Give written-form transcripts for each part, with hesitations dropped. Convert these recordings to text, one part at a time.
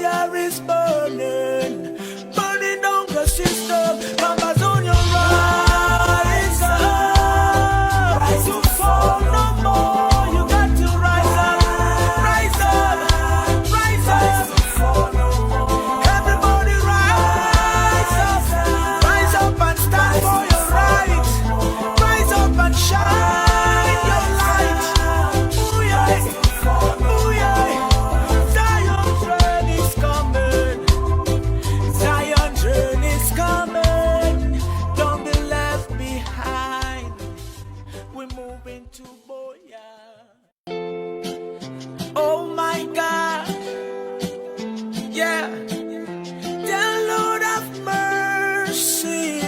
Fire is burning, burning down the system. Amazonia rise up, rise to fall no more. You got to rise up, rise up, rise up. Everybody rise up and stand for your right. Rise up and shine your light. Ooh yeah, ooh yeah. Zion's reign is coming. Zion's reign is coming. Don't be left behind. We're moving to Boya. Oh my God, yeah. The Lord have mercy.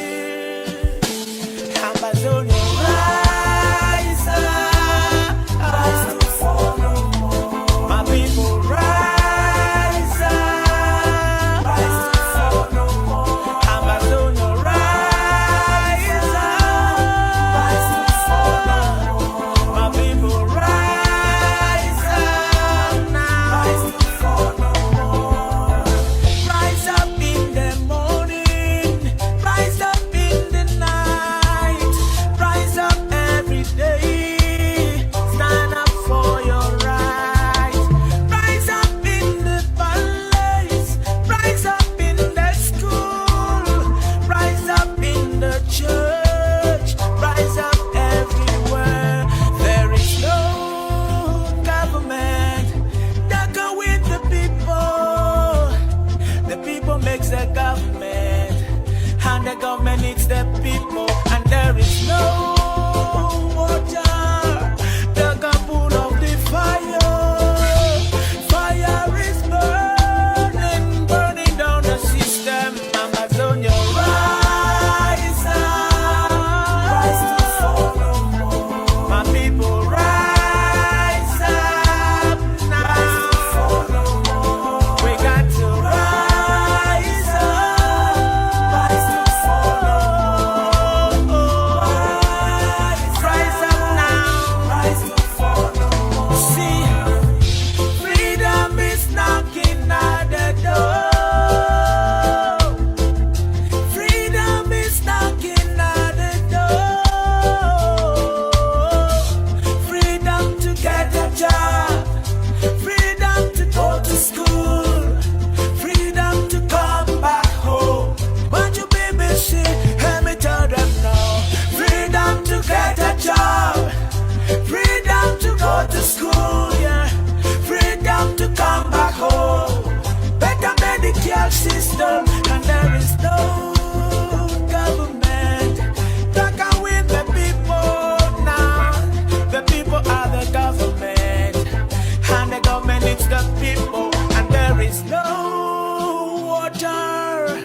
Amazonia rise up, rise to fall no more. My people rise up, rise to fall no more. Amazonia rise up, rise to fall no more. My people rise up now, rise to fall no more. Rise up in the morning, rise up in the night, rise up every day, stand up for your right. Rise up in the palace, rise up in the school, rise up in the church, rise up everywhere. There is no government that can win the people. The people makes the government, and the government needs the people. And there is no water that can put out the fire. Fire is burning, burning down the system. Amazonia rise up, rise to fall no more. My people rise up now. We got to rise up, rise to fall no more. Rise up now, rise to fall no more. See, freedom is knocking at the door. Freedom is knocking at the door. Freedom to get a job, freedom to go to school, freedom to come back home. But you BBC, let me tell them now. Freedom to get a job, freedom to go to school, yeah. Freedom to come back home. Better medical system, and there is no government that can win the people now. The people are the government, and the government needs the people. And there is no water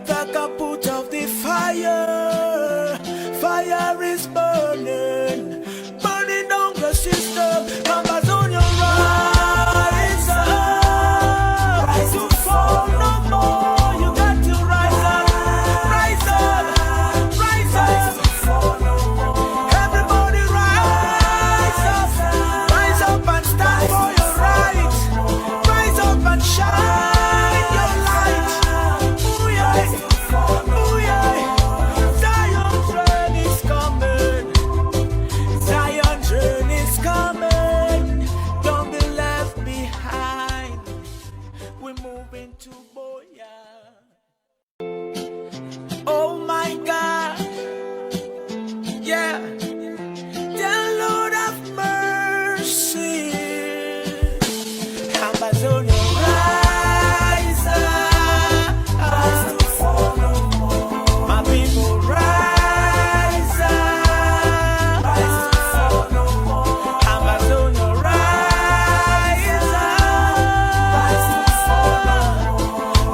that can put out the fire. Fire is burning, burning down the system. Amazonia rise up, rise to fall no more. You got to rise up, rise up, rise up. Everybody rise up and stand for your right. Rise up and shine your light. Ooh yeah, ooh yeah. Zion's reign is coming. Zion's reign is coming. Don't be left behind. We're moving to Boya. Oh my God, yeah. The Lord have mercy. Amazonia rise up, rise to fall no more. My people rise up, rise to fall no more. Amazonia rise up, rise to fall no more.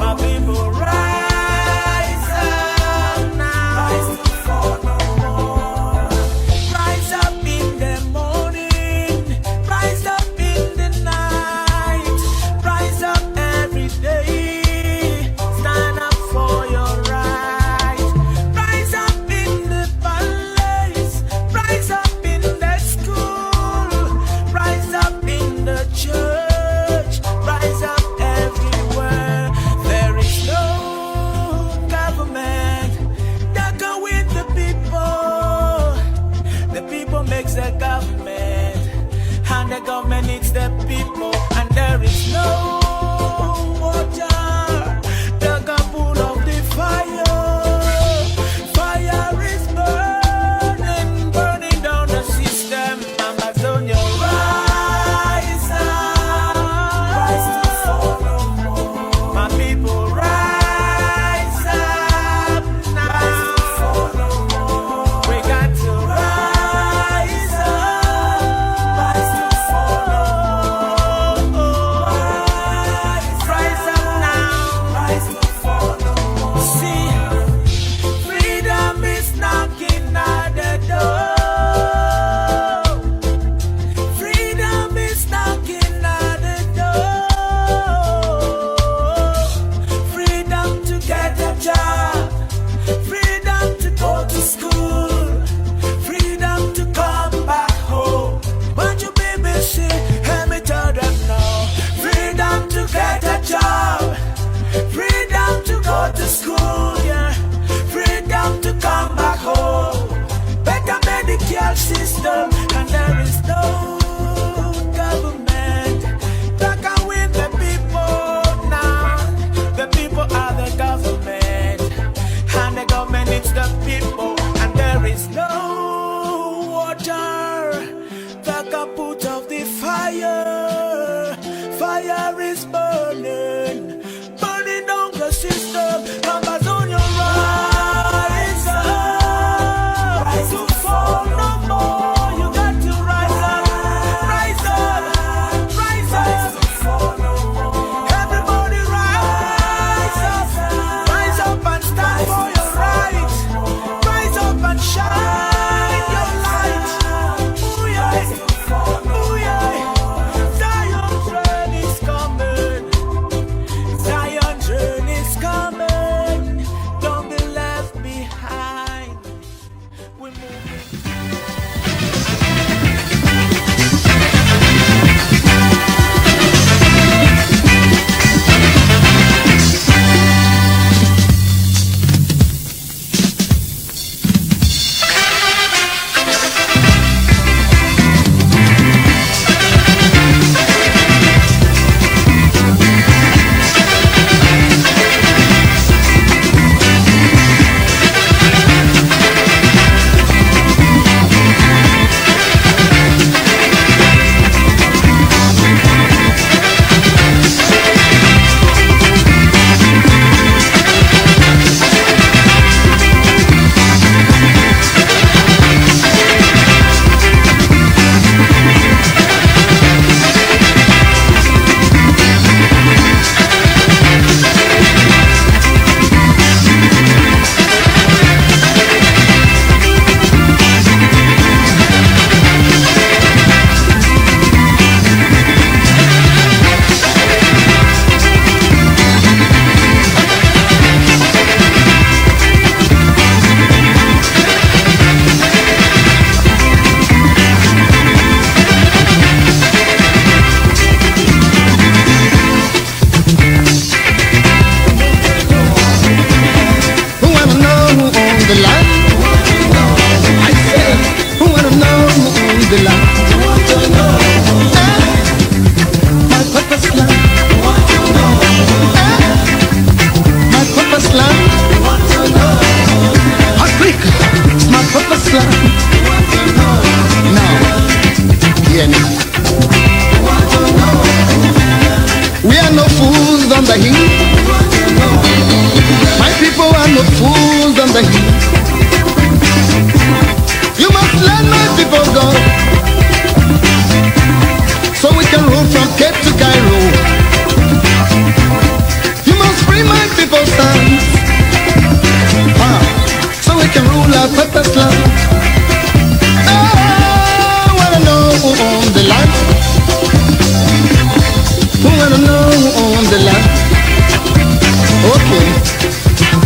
Okay,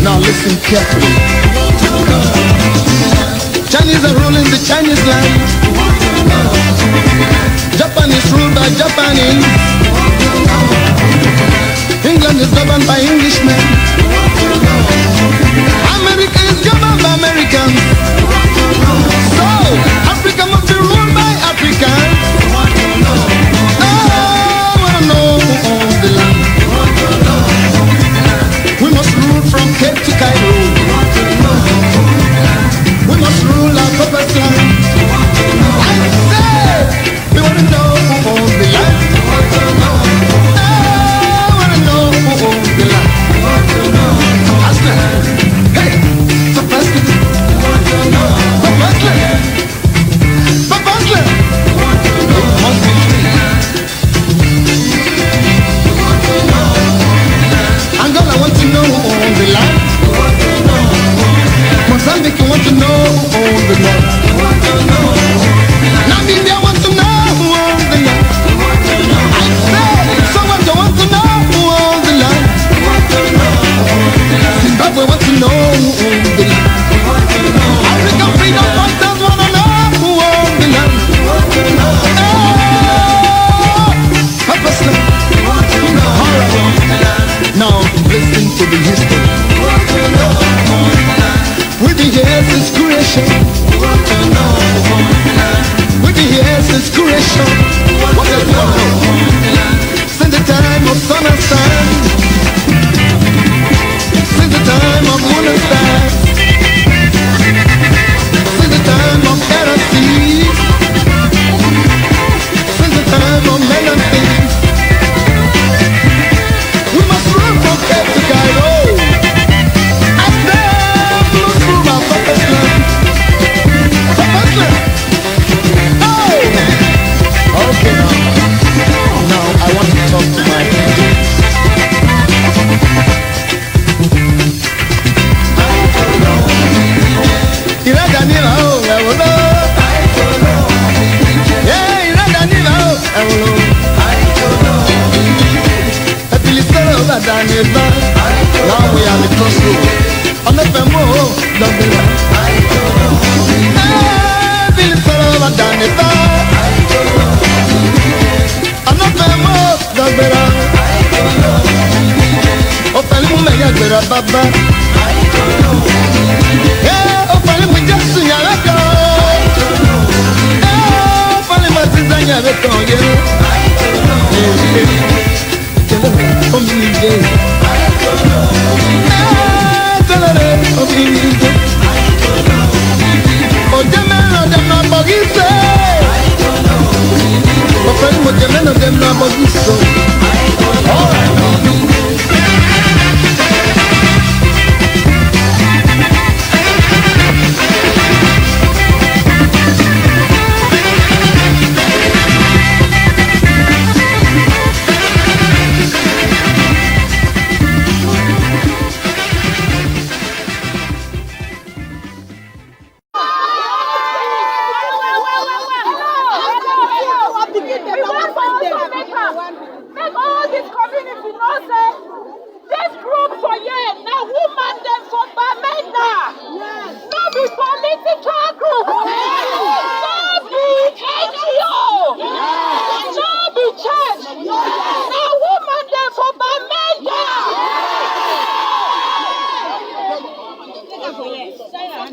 now listen carefully. Chinese are ruling the Chinese land. Japan is ruled by Japanese. England is governed by Englishmen. America is governed by Americans. So, Africa must be ruled by Africans. I wanna know who owns the land. We must rule from Cape to Cairo. We must rule our purpose land. I say, we wanna know who owns the land. I wanna know who owns the land. Ask them. Hey, Papa's land. Papa's land. Papa's land. It must be free. Angola want to know who owns the land. Mozambique want to know who owns the land. Namibia want to know who owns the land. I say, Somalia want to know who owns the land. Zimbabwe want to know who owns the land. African freedom fighters want to know who owns the land. Papa's land. Now listen to the history. We've been here since creation. We've been here since creation. What does you know? Since the time of sun and sand. Since the time of moon and stars. Since the time of air and sea. Since the time of men and things. We must run from Cape to Cairo. I said, we must move our purpose land. Purpose land. Oh! Okay now I want to talk to my people. Iradanila, oh, I will know. Yeah, Iradanila, oh, I will know. Now we are the crossroads. On the Femo, Dublin. Bill Solo Danita. On the Femo, Dublin. Opalimu Megagura Baba. Opalimu Jackson Yalako. Opalimu Zizanya Veto.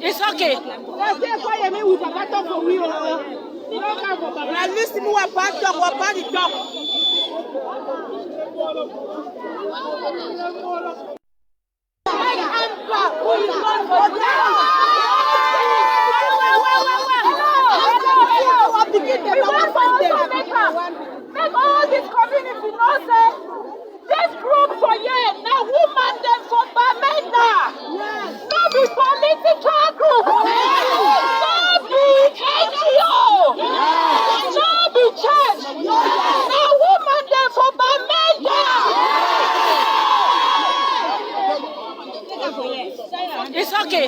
It's okay. Make all this community know say this group for here now woman them for Bamenda. No be political group. No be NGO. No be church. Now woman them for Bamenda. It's okay.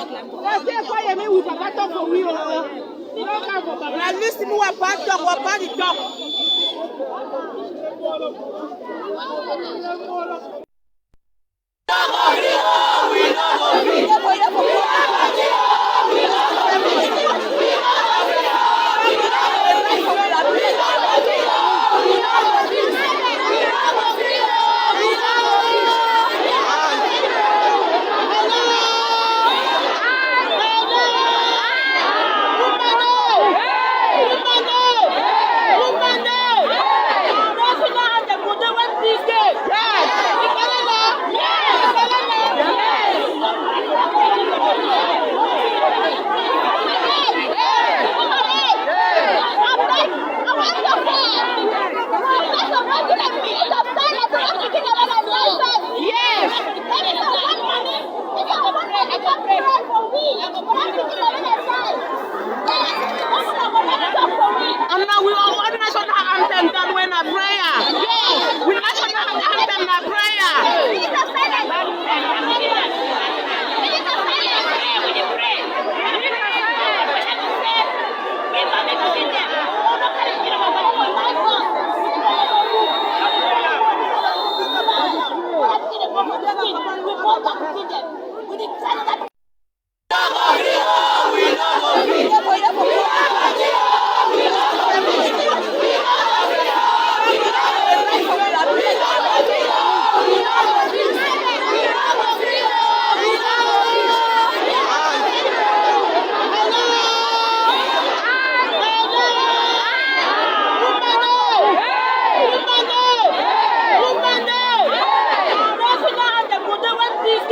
stop targeting them. We need to tell them.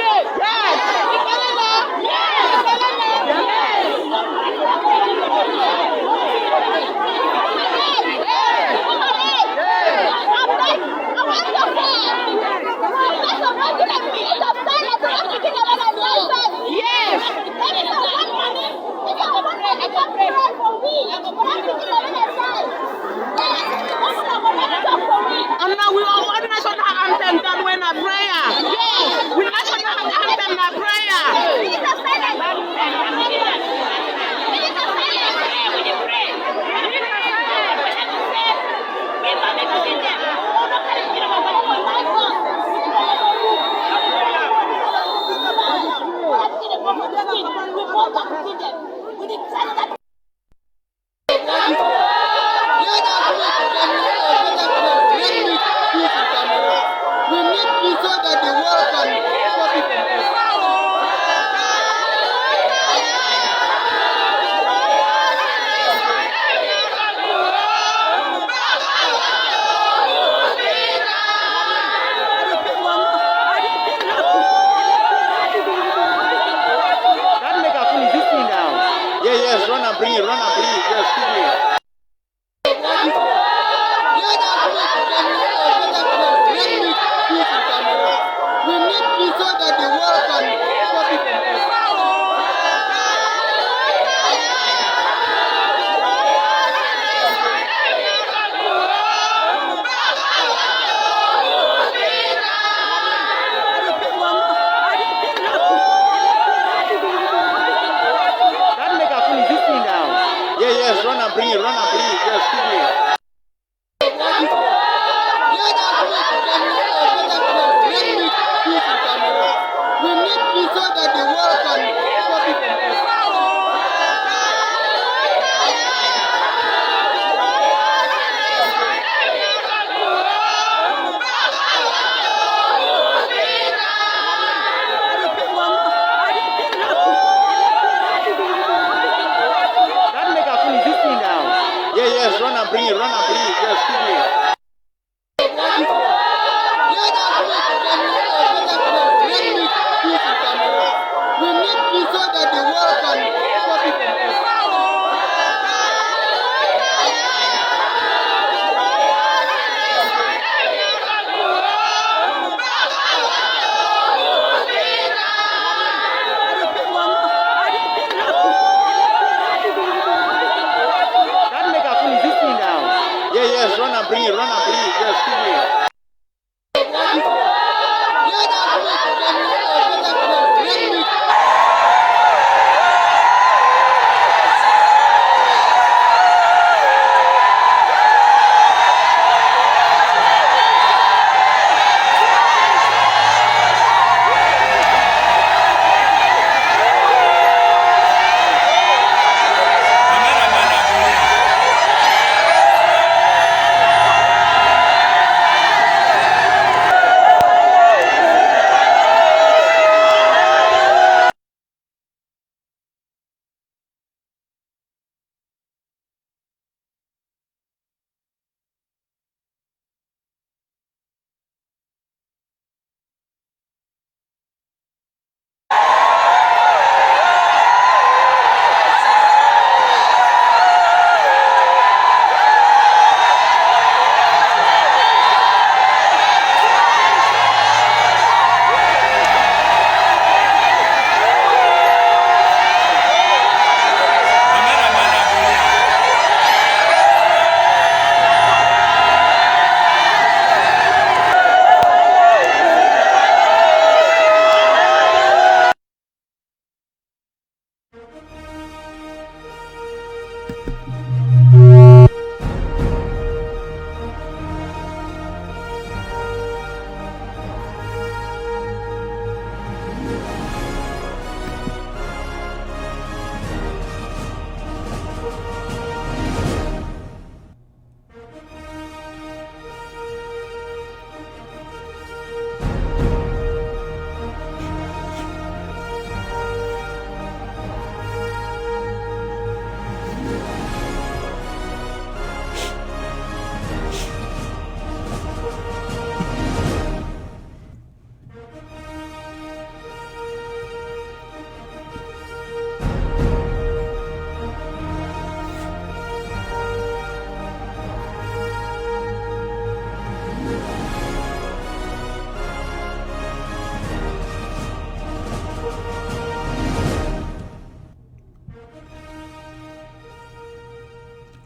Yes.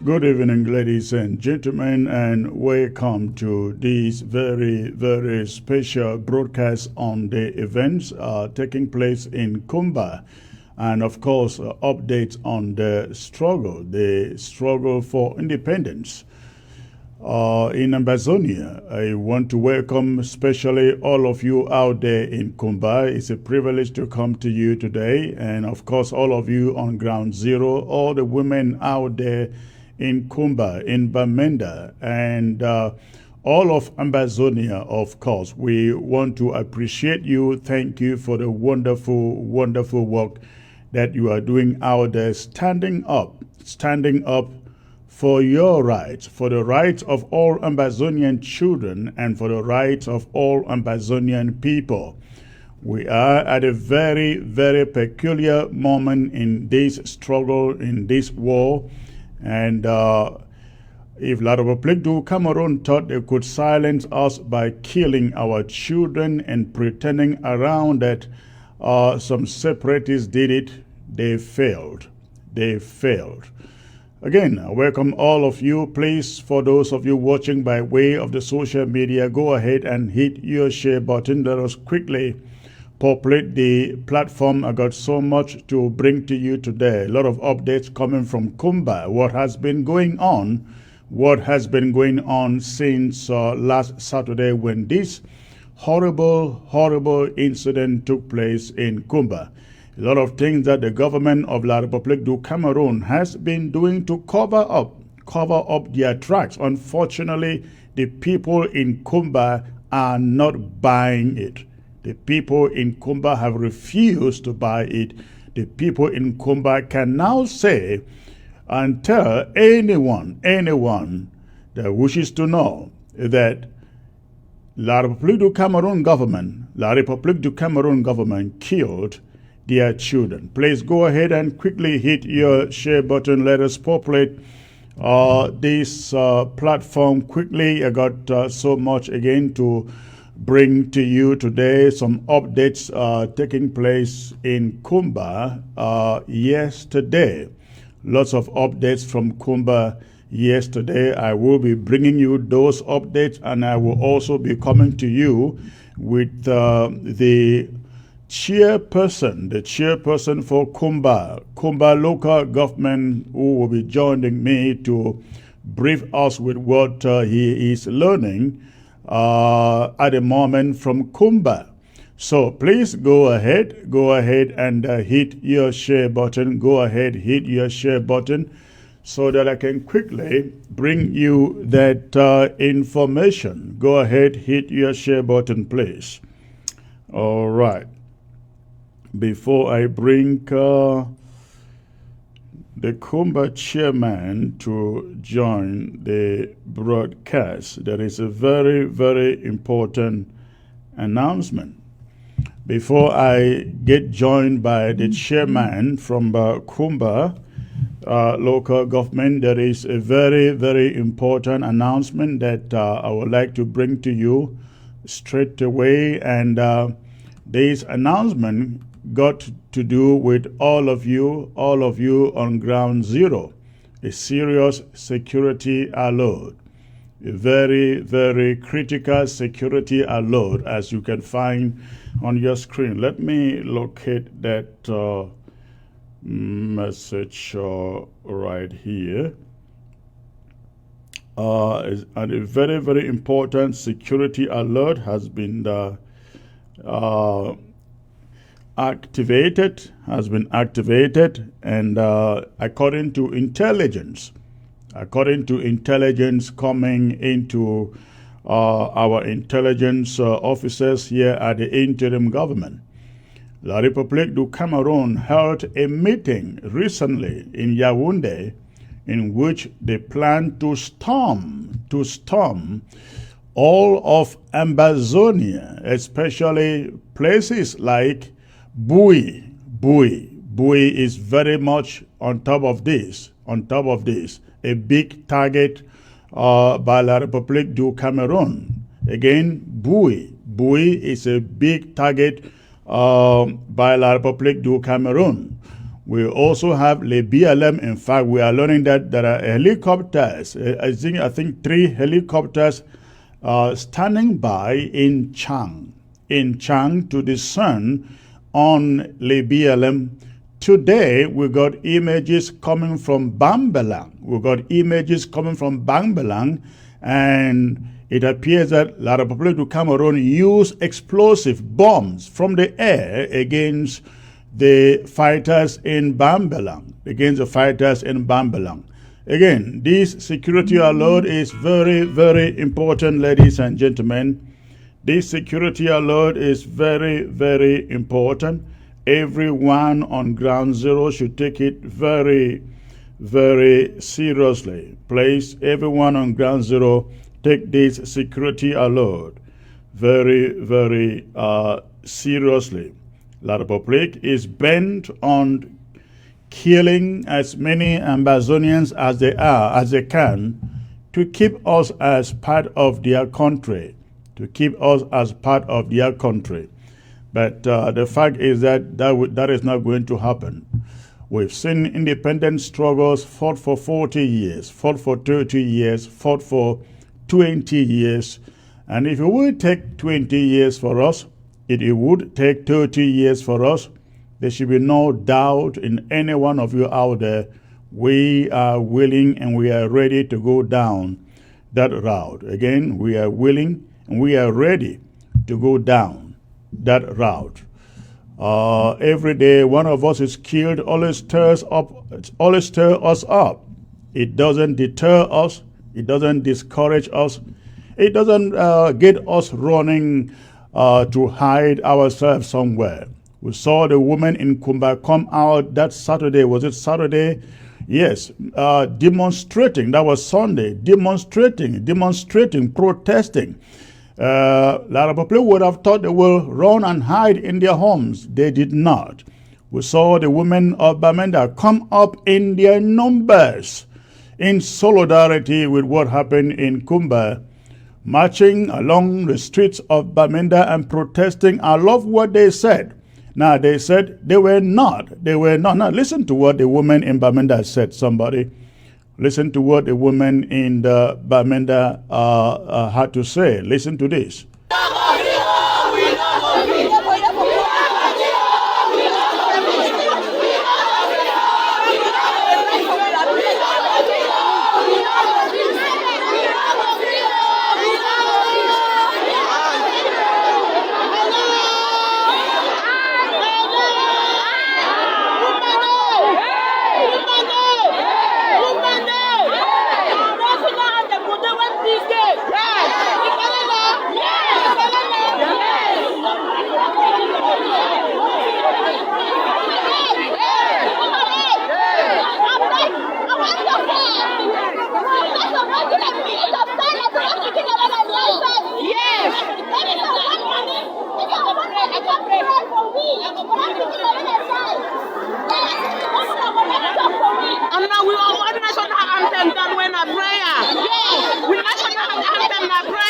Good evening, ladies and gentlemen, and welcome to this very, very special broadcast on the events taking place in Kumba. And of course, updates on the struggle for independence. In Amazonia, I want to welcome especially all of you out there in Kumba. It's a privilege to come to you today. And of course, all of you on Ground Zero, all the women out there in Kumba, in Bamenda, and all of Amazonia, of course. We want to appreciate you. Thank you for the wonderful, wonderful work that you are doing out there, standing up for your rights, for the rights of all Amazonian children, and for the rights of all Amazonian people. We are at a very, very peculiar moment in this struggle, in this war. And if La Republique du Cameroon thought they could silence us by killing our children and pretending around that some separatists did it, they failed. They failed. Again, I welcome all of you. Please, for those of you watching by way of the social media, go ahead and hit your share button. Let us quickly populate the platform. I got so much to bring to you today. A lot of updates coming from Kumba. What has been going on since last Saturday when this horrible incident took place in Kumba. A lot of things that the government of La Republique du Cameroon has been doing to cover up their tracks. Unfortunately, the people in Kumba are not buying it. The people in Kumba have refused to buy it. The people in Kumba can now say and tell anyone that wishes to know that La Republique du Cameroon government killed their children. Please go ahead and quickly hit your share button. Let us populate this platform quickly. I got so much again to bring to you today. Some updates taking place in Kumba yesterday. Lots of updates from Kumba yesterday. I will be bringing you those updates, and I will also be coming to you with the chairperson for Kumba local government, who will be joining me to brief us with what he is learning at the moment from Kumba. So please go ahead and hit your share button. Go ahead, hit your share button so that I can quickly bring you that information. Go ahead, hit your share button, please. All right. Before I bring the Kumba chairman to join the broadcast, there is a very, very important announcement. Before I get joined by the chairman from Kumba local government, there is a very, very important announcement that I would like to bring to you straight away. And this announcement got to do with all of you on Ground Zero. A serious security alert. A very, very critical security alert, as you can find on your screen. Let me locate that message right here. And a very, very important security alert has been activated, and according to intelligence coming into our intelligence officers here at the interim government, La Republique du Cameroon held a meeting recently in Yaoundé in which they plan to storm all of Amazonia, especially places like Bui. Bui is very much on top of this, a big target by La Republique du Cameroon. Again, Bui is a big target by La Republique du Cameroon. We also have Le BLM. In fact, we are learning that there are helicopters. I think 3 helicopters standing by in Chang to discern on Le BLM. Today, we got images coming from Bambalang. And it appears that La Republique du Cameroon used explosive bombs from the air against the fighters in Bambalang. Again, this security alert is very, very important, ladies and gentlemen. This security alert is very, very important. Everyone on ground zero should take it very, very seriously. Please, everyone on ground zero, take this security alert very, very seriously. La Republique is bent on killing as many Ambazonians as they can, to keep us as part of their country. But the fact is that is not going to happen. We've seen independent struggles fought for 40 years, fought for 30 years, fought for 20 years. And if it would take 20 years for us, it would take 30 years for us. There should be no doubt in any one of you out there. We are willing and we are ready to go down that route. Again, we are willing and we are ready to go down that route. Every day one of us is killed, always stirs us up. It doesn't deter us. It doesn't discourage us. It doesn't get us running to hide ourselves somewhere. We saw the woman in Kumba come out that Saturday. Was it Saturday? Yes, demonstrating. That was Sunday. Demonstrating, protesting. La Republique would have thought they will run and hide in their homes. They did not. We saw the women of Bamenda come up in their numbers in solidarity with what happened in Kumba, marching along the streets of Bamenda and protesting. I love what they said. Now, they said they were not. Now, listen to what the woman in Bamenda said, somebody. Listen to what the woman in the Bamenda had to say. Listen to this. And now we all want national anthem done when a prayer. Yes, we national anthem na prayer.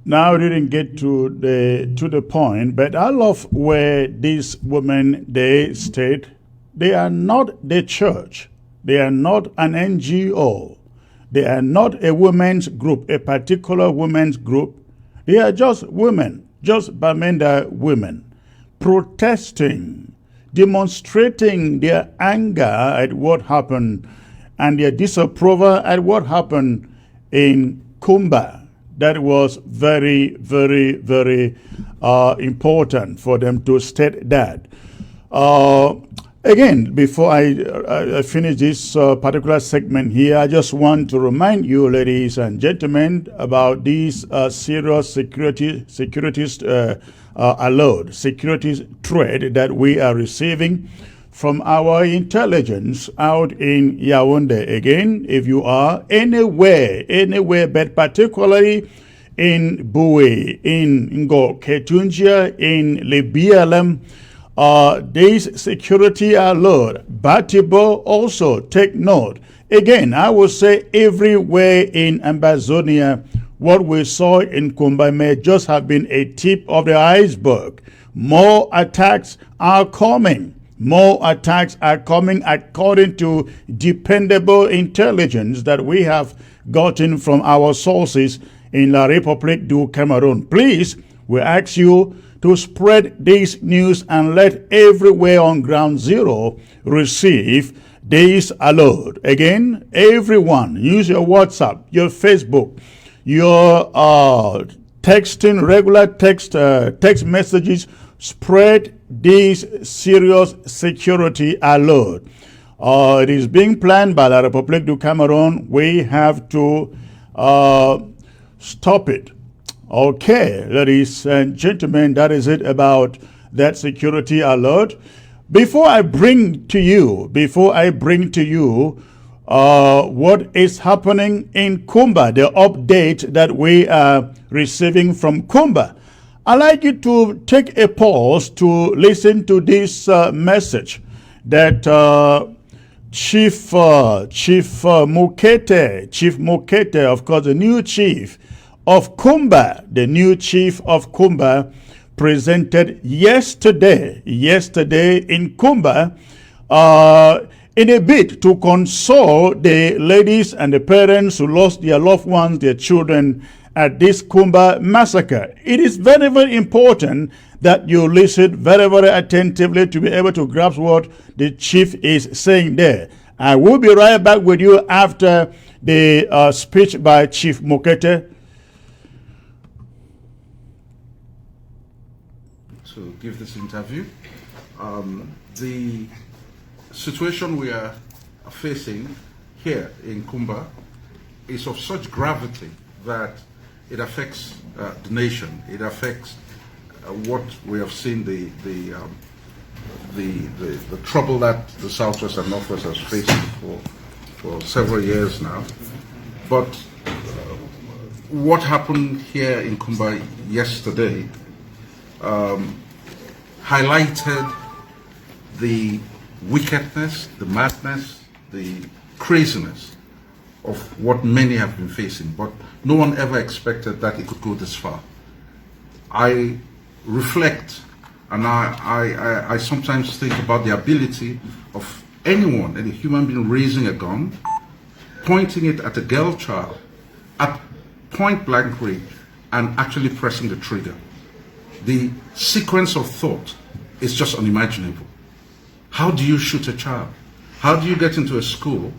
Now, I didn't get to the point, but I love where these women, they state they are not the church. They are not an NGO. They are not a women's group, a particular women's group. They are just women, just Bamenda women, protesting, demonstrating their anger at what happened and their disapproval at what happened in Kumba. That was very, very, very important for them to state that. Again, before I finish this particular segment here, I just want to remind you, ladies and gentlemen, about these serious security alert, security threat that we are receiving from our intelligence out in Yaoundé. Again, if you are anywhere, but particularly in Bui, in Ngo Ketunjia, in Libialem. This security alert. Batibo also take note. Again, I will say everywhere in Ambazonia, what we saw in Kumba may just have been a tip of the iceberg. More attacks are coming. More attacks are coming according to dependable intelligence that we have gotten from our sources in La République du Cameroon. Please, we ask you to spread this news and let everywhere on ground zero receive this alert. Again, everyone, use your WhatsApp, your Facebook, your texting, regular text messages. Spread this serious security alert. It is being planned by La République du Cameroon. We have to stop it. Okay, ladies and gentlemen, that is it about that security alert. Before I bring to you what is happening in Kumba, the update that we are receiving from Kumba, I'd like you to take a pause to listen to this message that Chief Mukete, of course, the new chief of Kumba, presented yesterday in Kumba in a bid to console the ladies and the parents who lost their loved ones, their children, at this Kumba massacre. It is very, very important that you listen very, very attentively to be able to grasp what the chief is saying there. I will be right back with you after the speech by Chief Mukete. To give this interview. The situation we are facing here in Kumba is of such gravity that it affects the nation. It affects what we have seen, the trouble that the Southwest and Northwest has faced for several years now. But what happened here in Kumba yesterday highlighted the wickedness, the madness, the craziness of what many have been facing, but no one ever expected that it could go this far. I reflect and I sometimes think about the ability of anyone, any human being raising a gun, pointing it at a girl child at point blank range and actually pressing the trigger. The sequence of thought is just unimaginable. How do you shoot a child? How do you get into a school,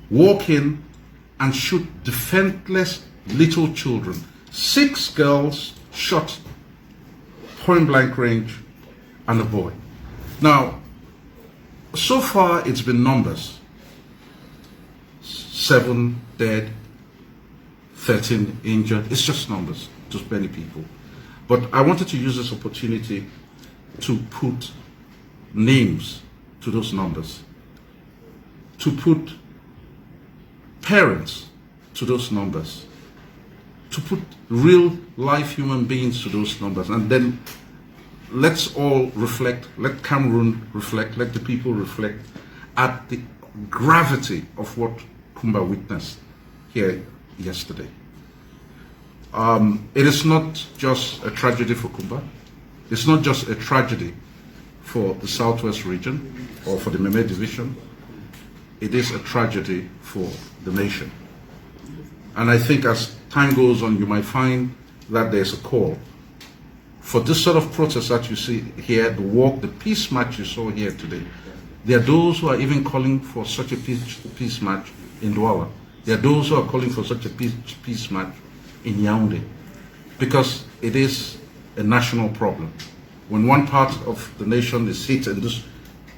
walk in and shoot defenseless little children? 6 girls shot point blank range and a boy. Now, so far it's been numbers. 7 dead, 13 injured. It's just numbers, just many people. But I wanted to use this opportunity to put names to those numbers, to put parents to those numbers, to put real life human beings to those numbers, and then let's all reflect, let Cameroon reflect, let the people reflect at the gravity of what Kumba witnessed here yesterday. It is not just a tragedy for Kumba. It's not just a tragedy for the Southwest region or for the Meme division. It is a tragedy for the nation. And I think as time goes on, you might find that there's a call for this sort of protest that you see here, the walk, the peace march you saw here today. There are those who are even calling for such a peace march in Douala. There are those who are calling for such a peace march in Yaoundé, because it is a national problem. When one part of the nation is hit in this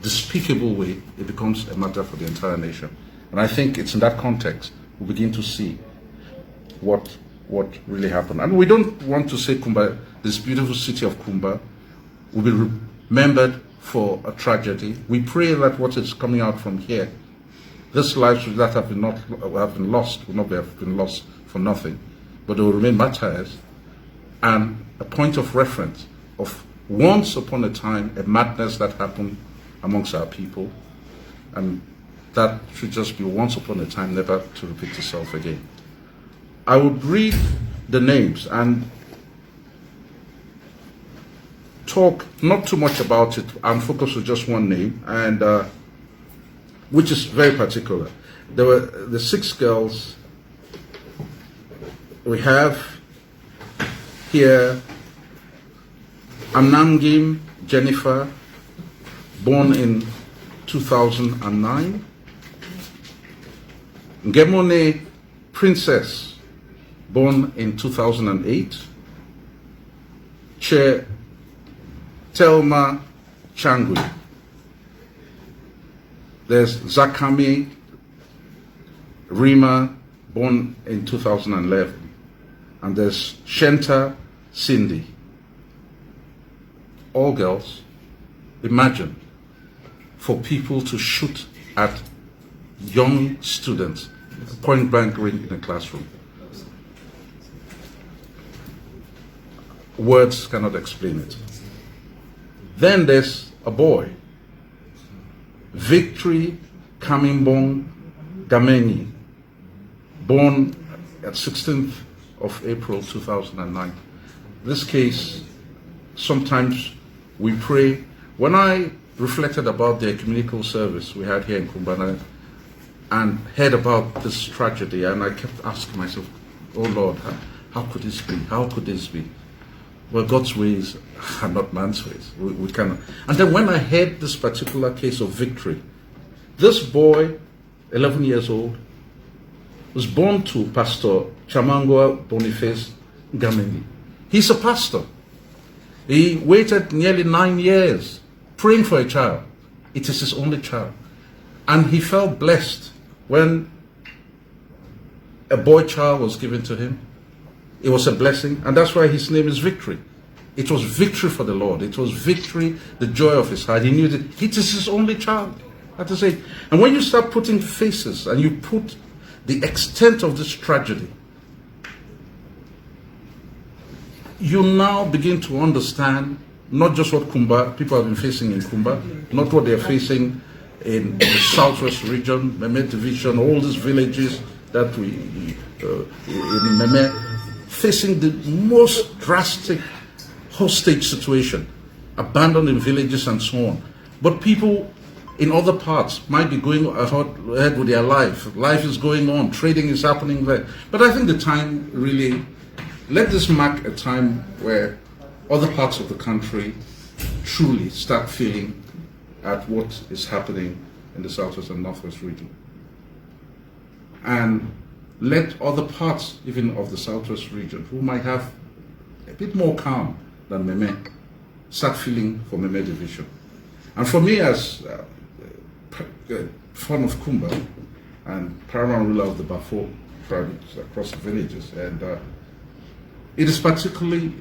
despicable way, it becomes a matter for the entire nation. And I think it's in that context we begin to see what really happened. And we don't want to say Kumba, this beautiful city of Kumba, will be remembered for a tragedy. We pray that what is coming out from here, these lives that have been lost will not have been lost for nothing. but they will remain martyrs and a point of reference of once upon a time a madness that happened amongst our people, and that should just be once upon a time, never to repeat itself again. I would read the names and talk not too much about it. I'm focused on just one name, and which is very particular. There were the 6 girls. We have here Anangim Jennifer, born in 2009. Ngemone Princess, born in 2008. Che Telma Changui. There's Zakami Rima, born in 2011. And there's Shenta Cindy. All girls. Imagine for people to shoot at young students, point blank range in a classroom. Words cannot explain it. Then there's a boy, Victory Kamimbong Gameni, born at 16th of April 2009. This case, sometimes we pray. When I reflected about the ecumenical service we had here in Kumbana and heard about this tragedy, and I kept asking myself, oh Lord, how could this be? How could this be? Well, God's ways are not man's ways. We cannot. And then when I heard this particular case of Victory, this boy, 11 years old, was born to Pastor Chamangwa Boniface Gameni. He's a pastor. He waited nearly 9 years praying for a child. It is his only child. And he felt blessed when a boy child was given to him. It was a blessing, and that's why his name is Victory. It was victory for the Lord. It was victory, the joy of his heart. He knew that it is his only child at his age. And when you start putting faces and you put the extent of this tragedy, you now begin to understand not just what people have been facing in Kumba, not what they're facing in the southwest region, Meme division, all these villages that we in Meme, facing the most drastic hostage situation, abandoned in villages and so on. But people in other parts might be going ahead with their life. Life is going on, trading is happening there. But I think the time really, let this mark a time where other parts of the country truly start feeling at what is happening in the southwest and northwest region. And let other parts, even of the southwest region, who might have a bit more calm than Meme, start feeling for Meme division. And for me, as son of Kumba and paramount ruler of the Bafo tribes across the villages, and it is particularly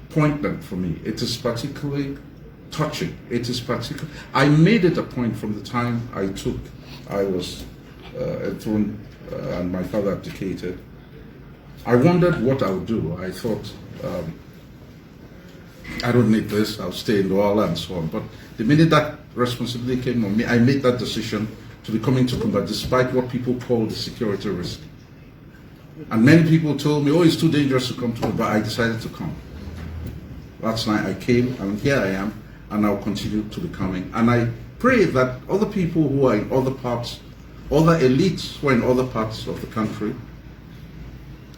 poignant for me. It is particularly touching. It is particularly. I made it a point from the time I was enthroned and my father abdicated. I wondered what I would do. I thought, I don't need this, I'll stay in Douala and so on. But the minute that responsibility came on me, I made that decision to be coming to Kumba despite what people call the security risk. And many people told me, oh, it's too dangerous to come to Kumba, but I decided to come. Last night I came, and here I am, and I'll continue to be coming. And I pray that other people who are in other parts, other elites who are in other parts of the country,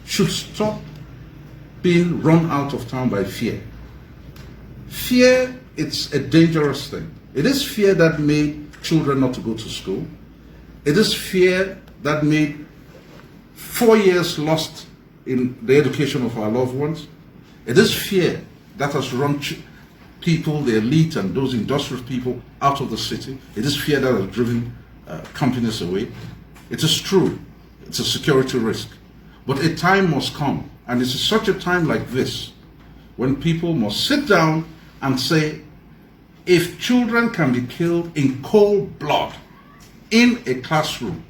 should stop being run out of town by fear. Fear, it's a dangerous thing. It is fear that made children not to go to school. It is fear that made 4 years lost in the education of our loved ones. It is fear that has run people, the elite and those industrious people out of the city. It is fear that has driven companies away. It is true, it's a security risk. But a time must come, and it's such a time like this, when people must sit down and say, if children can be killed in cold blood in a classroom,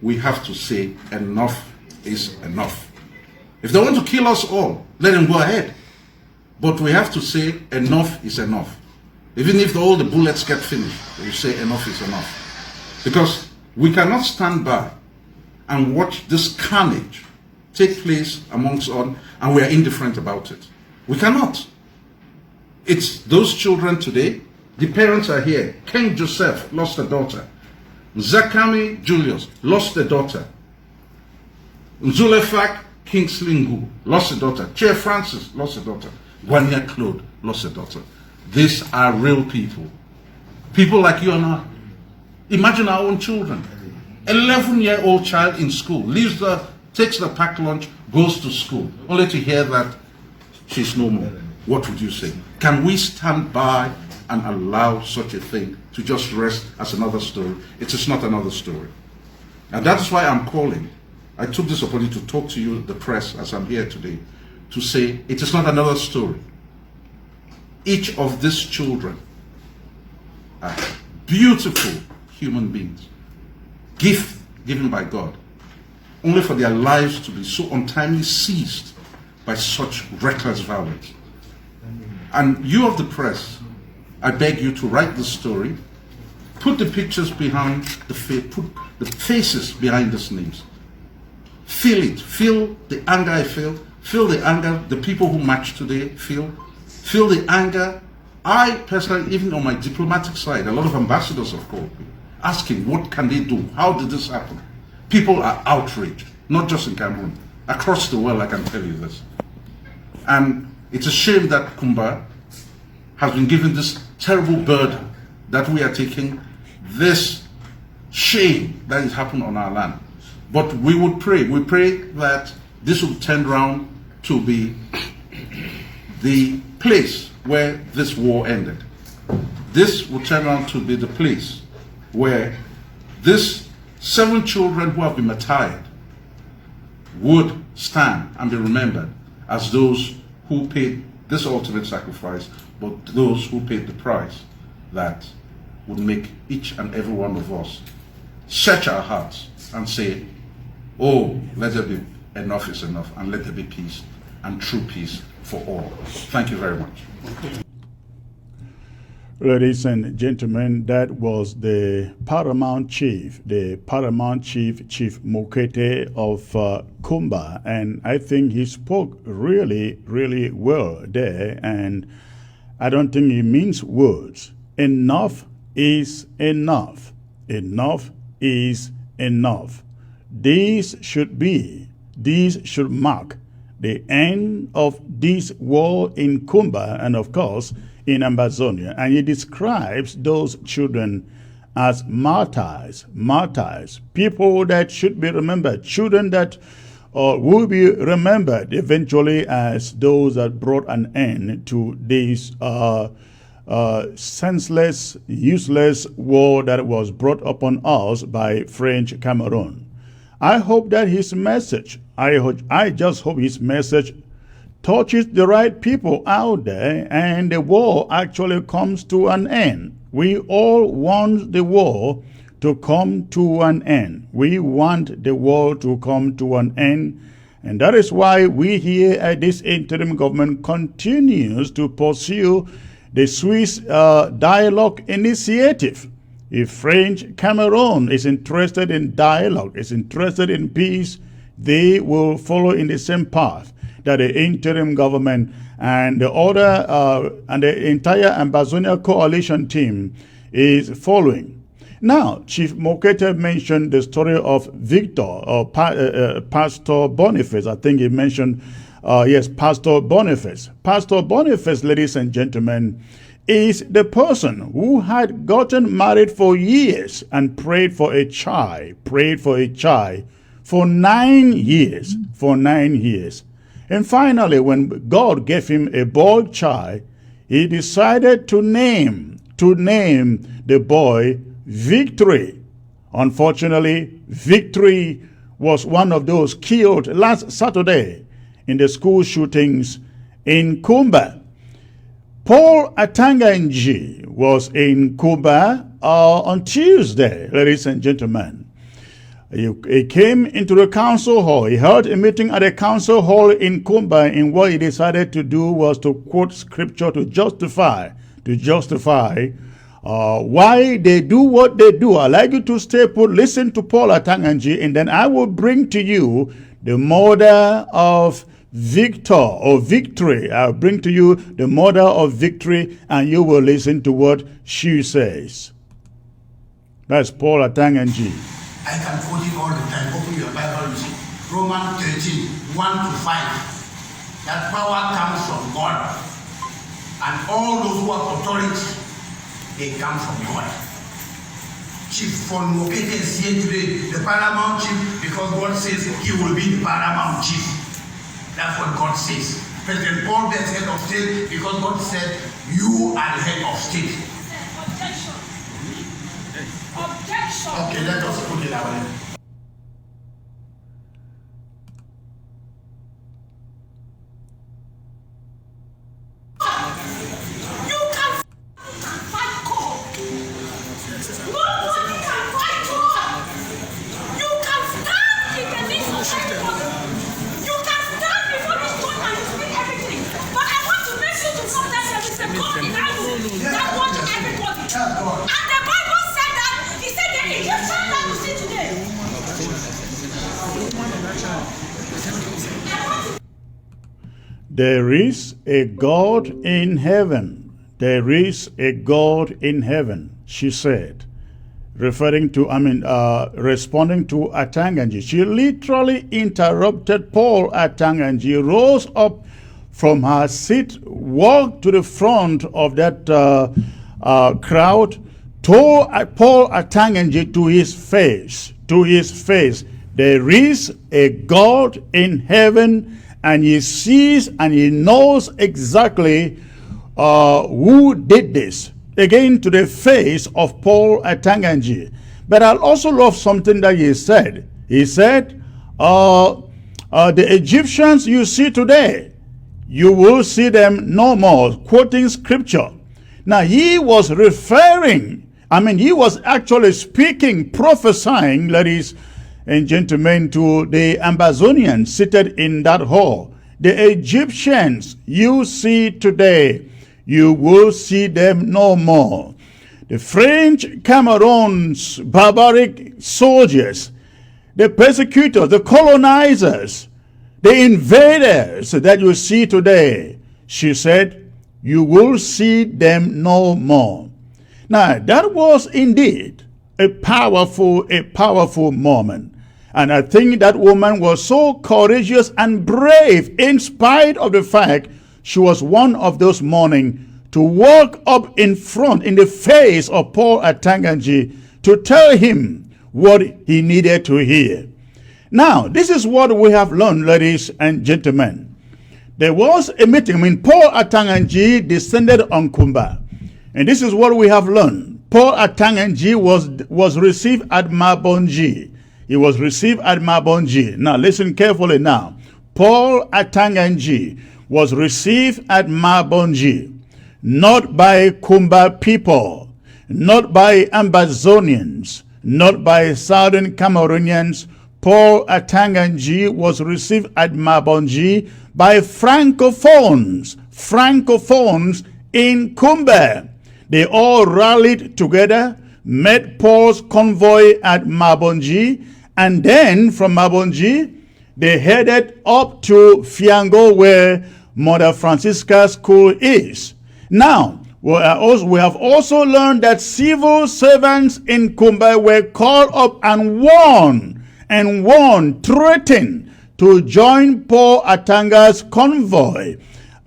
we have to say enough is enough. If they want to kill us all, let them go ahead. But we have to say enough is enough. Even if all the bullets get finished, we say enough is enough. Because we cannot stand by and watch this carnage take place amongst us, and we are indifferent about it. We cannot. It's those children today. The parents are here. King Joseph lost a daughter. Zakami Julius lost a daughter. Zulefak Kingsley Ngu lost a daughter. Chair Francis lost a daughter. Gwanya Claude lost a daughter. These are real people. People like you and I. Imagine our own children. 11-year-old child in school takes the packed lunch, goes to school, only to hear that she's no more. What would you say? Can we stand by and allow such a thing to just rest as another story? It is not another story. And that's why I'm calling. I took this opportunity to talk to you, the press, as I'm here today, to say it is not another story. Each of these children are beautiful human beings, gift given by God, only for their lives to be so untimely seized by such reckless violence. And you of the press, I beg you to write the story, put the pictures behind put the faces behind these names. Feel it, feel the anger I feel the anger the people who marched today feel the anger. I personally, even on my diplomatic side, a lot of ambassadors have called me, asking what can they do? How did this happen? People are outraged, not just in Cameroon, across the world, I can tell you this. And it's a shame that Kumba has been given this terrible burden that we are taking, this shame that has happened on our land. But we pray that this will turn around to be the place where this war ended. This will turn around to be the place where these 7 children who have been martyred would stand and be remembered as those who paid this ultimate sacrifice, but those who paid the price that would make each and every one of us search our hearts and say, oh, let there be enough is enough, and let there be peace, and true peace for all. Thank you very much. Ladies and gentlemen, that was the paramount chief, Chief Mokete of Kumba, and I think he spoke really, really well there, and I don't think he means words. Enough is enough. Enough is enough. These should mark the end of this war in Kumba and, of course, in Ambazonia. And he describes those children as martyrs, people that should be remembered, children that will be remembered eventually as those that brought an end to this senseless, useless war that was brought upon us by French Cameroon. I hope that his message, I just hope his message touches the right people out there and the war actually comes to an end. We all want the war to come to an end. We want the war to come to an end. And that is why we here at this interim government continues to pursue the Swiss dialogue initiative. If French Cameroon is interested in dialogue, is interested in peace, they will follow in the same path that the interim government and the other and the entire Ambazonia coalition team is following. Now, Chief Mokete mentioned the story of Victor, or Pastor Boniface. I think he mentioned, yes, Pastor Boniface. Pastor Boniface, ladies and gentlemen, is the person who had gotten married for years and prayed for a child for 9 years, And finally, when God gave him a boy child, he decided to name the boy Victory. Unfortunately, Victory was one of those killed last Saturday in the school shootings in Kumba. Paul Atanganji was in Kumba on Tuesday, ladies and gentlemen. He came into the council hall. He held a meeting at the council hall in Kumba, and what he decided to do was to quote scripture to justify why they do what they do. I'd like you to stay put, listen to Paul Atanganji, and then I will bring to you the mother of victory. I'll bring to you the mother of victory, and you will listen to what she says. That's Paul Atanganji. I can quote it all the time. Open your Bible, you see. Romans 13, 1 to 5. That power comes from God. And all those who have authority, they come from God. Chief Von Mokete is here today, the paramount chief, because God says he will be the paramount chief. That's what God says. President Paul is head of state because God said, you are the head of state. Objection. Objection. Okay, let us put it away. You can fight God. Nobody can fight God. You can stand in the midst of everybody. You can stand before this throne and you speak everything. But I want to make you to know that there is a God in heaven that watches everybody. And the Bible said that, he said the Egyptian that you see today. There is a God in heaven. There is a God in heaven, she said, responding to Atanganji. She literally interrupted Paul Atanganji, rose up from her seat, walked to the front of that crowd, told Paul Atanganji to his face, there is a God in heaven, and he sees and he knows exactly who did this. Again, to the face of Paul Atanganji. But I also love something that he said. He said, the Egyptians you see today, you will see them no more, quoting scripture. Now, he was referring, he was actually speaking, prophesying, ladies and gentlemen, to the Amazonians seated in that hall. The Egyptians you see today, you will see them no more. The French Cameroon's barbaric soldiers, the persecutors, the colonizers, the invaders that you see today, she said, you will see them no more. Now, that was indeed a powerful moment. And I think that woman was so courageous and brave in spite of the fact she was one of those mourning to walk up in front, in the face of Paul Atanganji to tell him what he needed to hear. Now, this is what we have learned, ladies and gentlemen. There was a meeting. Paul Atanganji descended on Kumba. And this is what we have learned. Paul Atanganji was received at Mabonji. He was received at Mabonji. Now, listen carefully now. Paul Atanganji was received at Mabonji, not by Kumba people, not by Ambazonians, not by Southern Cameroonians. Paul Atanganji was received at Mabonji by Francophones in Kumba. They all rallied together, met Paul's convoy at Mabonji, and then from Mabonji, they headed up to Fiango, where Mother Francisca's school is. Now, we have also learned that civil servants in Kumba were called up and warned, threatened to join Paul Atanga's convoy,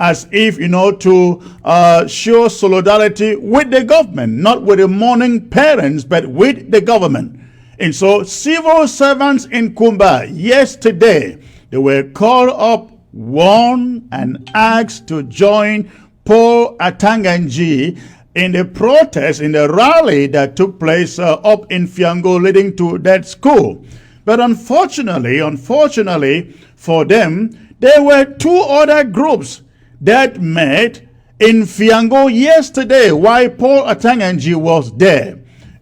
as if, to show solidarity with the government, not with the mourning parents, but with the government. And so civil servants in Kumba yesterday, they were called up, warned, and asked to join Paul Atanganji in the protest, in the rally that took place up in Fiango leading to that school. But unfortunately for them, there were two other groups that met in Fiango yesterday while Paul Atanganji was there.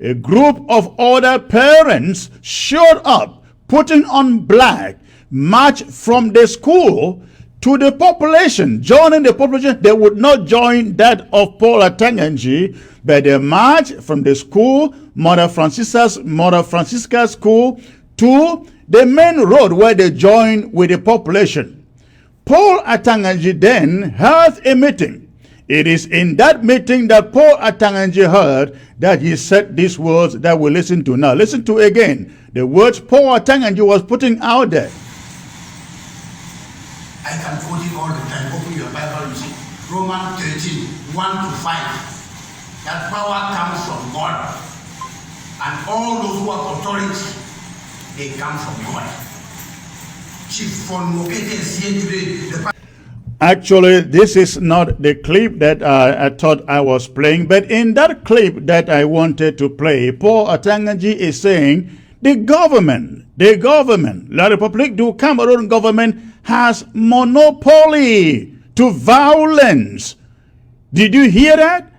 a group of other parents showed up, putting on black, marched from the school to the population, joining the population. They would not join that of Paul Atanganji, but they marched from the school, Mother Francisca's school, to the main road where they joined with the population. Paul Atanganji then held a meeting. It is in that meeting that Paul Atanganji heard that he said these words that we listen to now. Listen to again the words Paul Atanganji was putting out there. I can quote it all the time. Open your Bible, you see. Romans 13, 1 to 5. That power comes from God. And all those who have authority, they come from God. Chief von Mokete is here today. Actually, this is not the clip that I thought I was playing, but in that clip that I wanted to play, Paul Atanganji is saying the government, La République du Cameroon government has monopoly to violence. Did you hear that?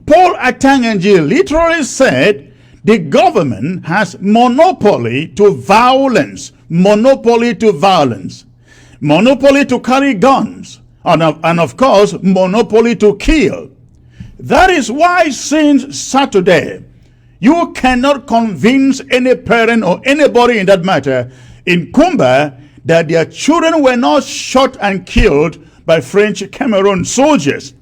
Paul Atanganji literally said the government has monopoly to violence, monopoly to violence. Monopoly to carry guns, and of course, monopoly to kill. That is why since Saturday, you cannot convince any parent or anybody in that matter in Kumba that their children were not shot and killed by French Cameroon soldiers.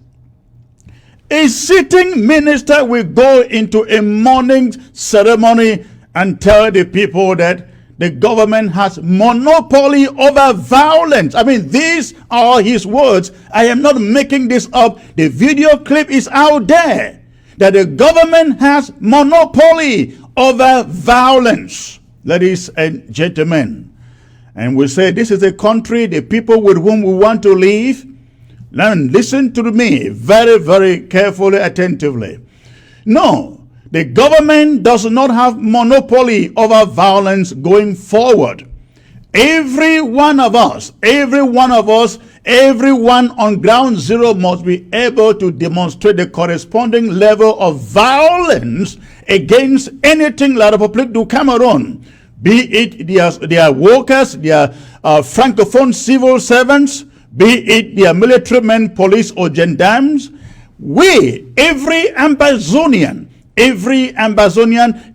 A sitting minister will go into a morning ceremony and tell the people that the government has monopoly over violence. I mean, these are his words. I am not making this up. The video clip is out there. That the government has monopoly over violence. Ladies and gentlemen. And we say this is a country, the people with whom we want to live. Listen to me very, very carefully, attentively. No. The government does not have monopoly over violence going forward. Every one of us, everyone on ground zero must be able to demonstrate the corresponding level of violence against anything La République du Cameroon, be it their workers, their francophone civil servants, be it their military men, police or gendarmes. We, every Ambazonian,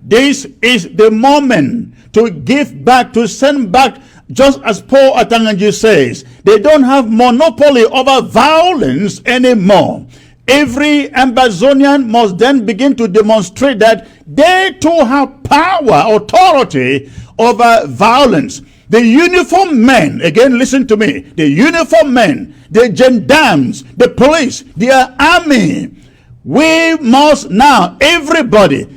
this is the moment to give back, to send back, just as Paul Atanganji says. They don't have monopoly over violence anymore. Every Ambazonian must then begin to demonstrate that they too have power, authority over violence. The uniformed men, again listen to me, the uniformed men, the gendarmes, the police, the army, we must now, everybody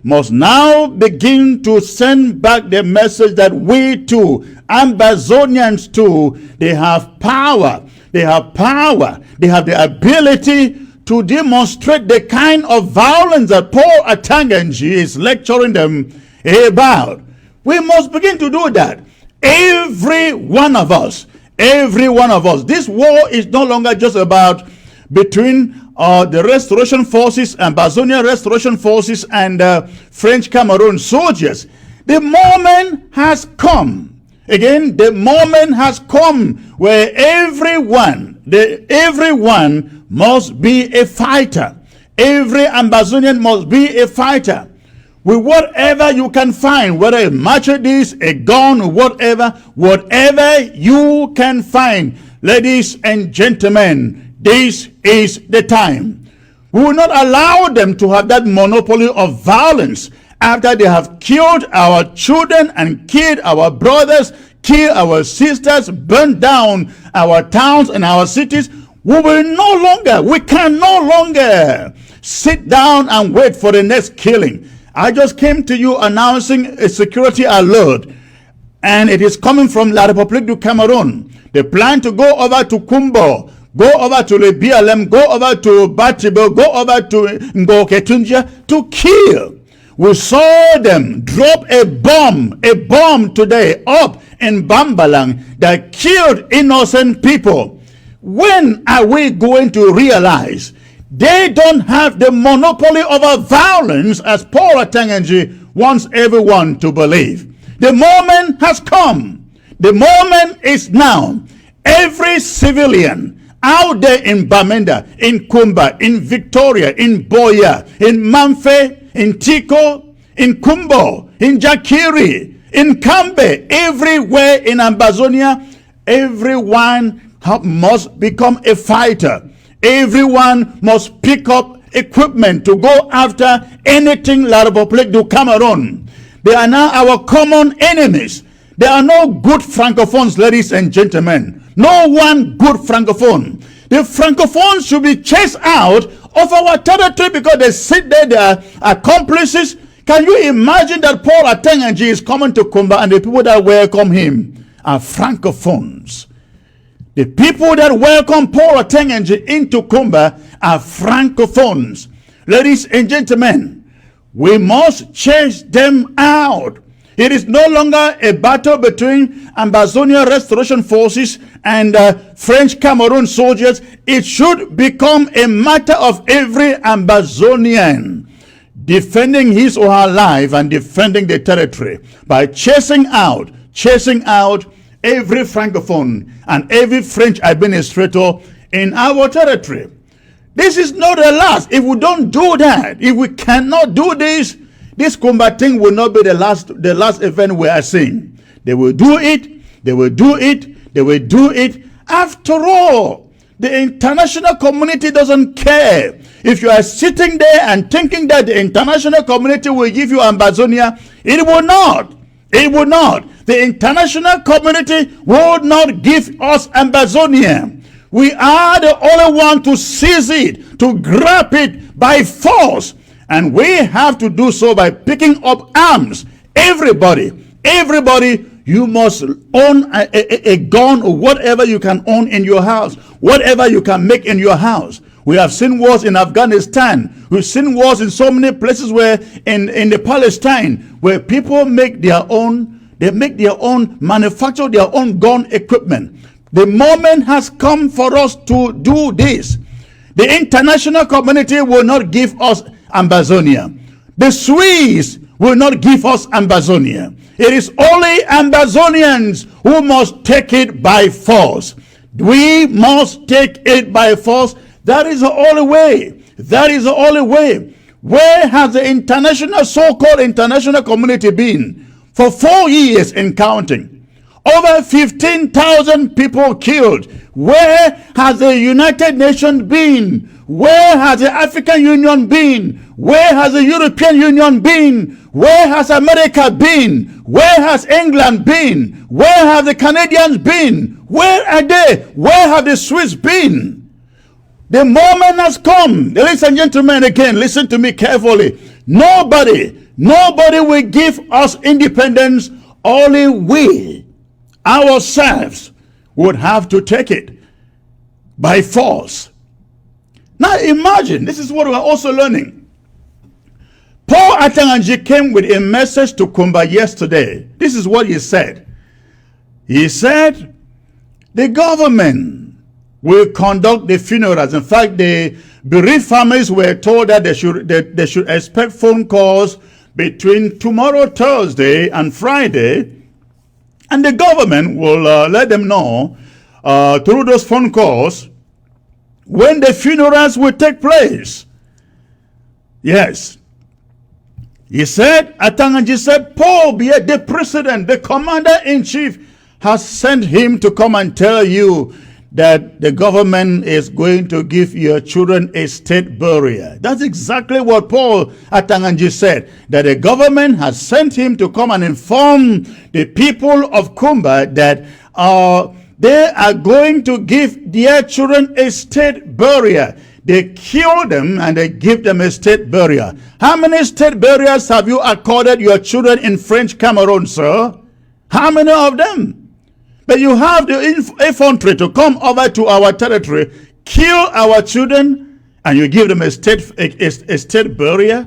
must now begin to send back the message that we too, Ambazonians too, they have power. They have power. They have the ability to demonstrate the kind of violence that Paul Atanganji is lecturing them about. We must begin to do that. Every one of us. This war is no longer just about between the restoration forces, Ambazonian restoration forces, and French Cameroon soldiers. The moment has come. Again, the moment has come where everyone must be a fighter. Every Ambazonian must be a fighter. With whatever you can find, whether a machete, a gun, whatever you can find. Ladies and gentlemen, this is the time. We will not allow them to have that monopoly of violence after they have killed our children and killed our brothers, killed our sisters, burned down our towns and our cities. We can no longer sit down and wait for the next killing. I just came to you announcing a security alert, and it is coming from La République du Cameroon. They plan to go over to Kumbo, go over to the BLM, go over to Batibo, go over to Ngoketunja to kill. We saw them drop a bomb today up in Bambalang that killed innocent people. When are we going to realize They don't have the monopoly over violence as Paul Atanganji wants everyone to believe. The moment has come. The moment is now. Every civilian out there in Bamenda, in Kumba, in Victoria, in Boya, in Mamfe, in Tiko, in Kumbo, in Jakiri, in Kambe, everywhere in Ambazonia, everyone must become a fighter. Everyone must pick up equipment to go after anything La Republique du Cameroon. They are now our common enemies. There are no good francophones, ladies and gentlemen. No one good francophone. The francophones should be chased out of our territory because they sit there, they are accomplices. Can you imagine that Paul Atanganji is coming to Kumba and the people that welcome him are francophones? The people that welcome Paul Atanganji into Kumba are francophones. Ladies and gentlemen, we must chase them out. It is no longer a battle between Ambazonia Restoration Forces and French Cameroon soldiers. It should become a matter of every Ambazonian defending his or her life and defending the territory by chasing out every francophone and every French administrator in our territory. This is not the last. If we don't do that, if we cannot do this, this combating will not be the last event we are seeing. They will do it. They will do it. They will do it. After all, the international community doesn't care. If you are sitting there and thinking that the international community will give you Ambazonia, it will not. It will not. The international community will not give us Ambazonia. We are the only one to seize it, to grab it by force. And we have to do so by picking up arms. Everybody, you must own a gun or whatever you can own in your house, whatever you can make in your house. We have seen wars in Afghanistan. We've seen wars in so many places where in the Palestine, where people make their own, manufacture their own gun equipment. The moment has come for us to do this. The international community will not give us Ambazonia. The Swiss will not give us Ambazonia. It is only Ambazonians who must take it by force. We must take it by force. That is the only way. That is the only way. Where has the international, so-called international community been? For 4 years and counting. Over 15,000 people killed. Where has the United Nations been? Where has the African Union been? Where has the European Union been? Where has America been? Where has England been? Where have the Canadians been? Where are they? Where have the Swiss been? The moment has come. Ladies and gentlemen, again, listen to me carefully. Nobody will give us independence. Only we ourselves would have to take it by force. Now imagine, this is what we are also learning. Paul Atanganji came with a message to Kumba yesterday. This is what he said. He said, the government will conduct the funerals. In fact, the bereaved families were told that they should expect phone calls between tomorrow, Thursday, and Friday. And the government will let them know through those phone calls when the funerals will take place. Yes. He said, Atanganji said, Paul Biya, the president, the commander-in-chief, has sent him to come and tell you that the government is going to give your children a state burial. That's exactly what Paul Atanganji said, that the government has sent him to come and inform the people of Kumba that they are going to give their children a state burial. They kill them and they give them a state burial. How many state burials have you accorded your children in French Cameroon, sir? How many of them? But you have the infantry to come over to our territory, kill our children, and you give them a state burial?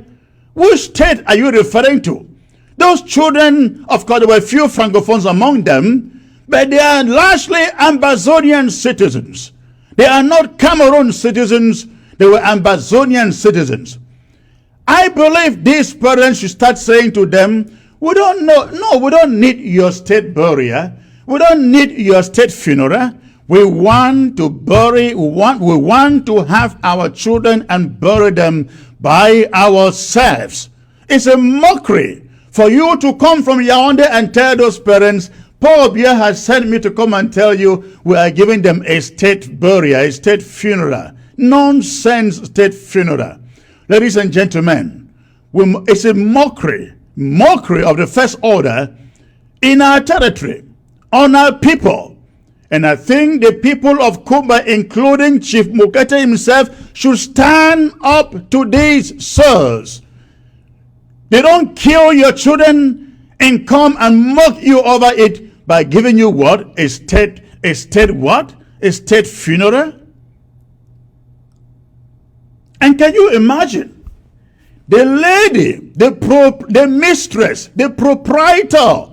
Which state are you referring to? Those children, of course, there were few francophones among them, but they are largely Ambazonian citizens. They are not Cameroon citizens. They were Amazonian citizens. I believe these parents should start saying to them, we don't know, no, we don't need your state burial. We don't need your state funeral. We want to bury, we want to have our children and bury them by ourselves. It's a mockery for you to come from Yaoundé and tell those parents, Paul Biya has sent me to come and tell you we are giving them a state burial, a state funeral. Nonsense state funeral. Ladies and gentlemen, it's a mockery of the first order in our territory, on our people. And I think the people of Kumba, including Chief Mukete himself, should stand up to these sirs. They don't kill your children and come and mock you over it by giving you what? A state what? A state funeral? And can you imagine the lady, the mistress, the proprietor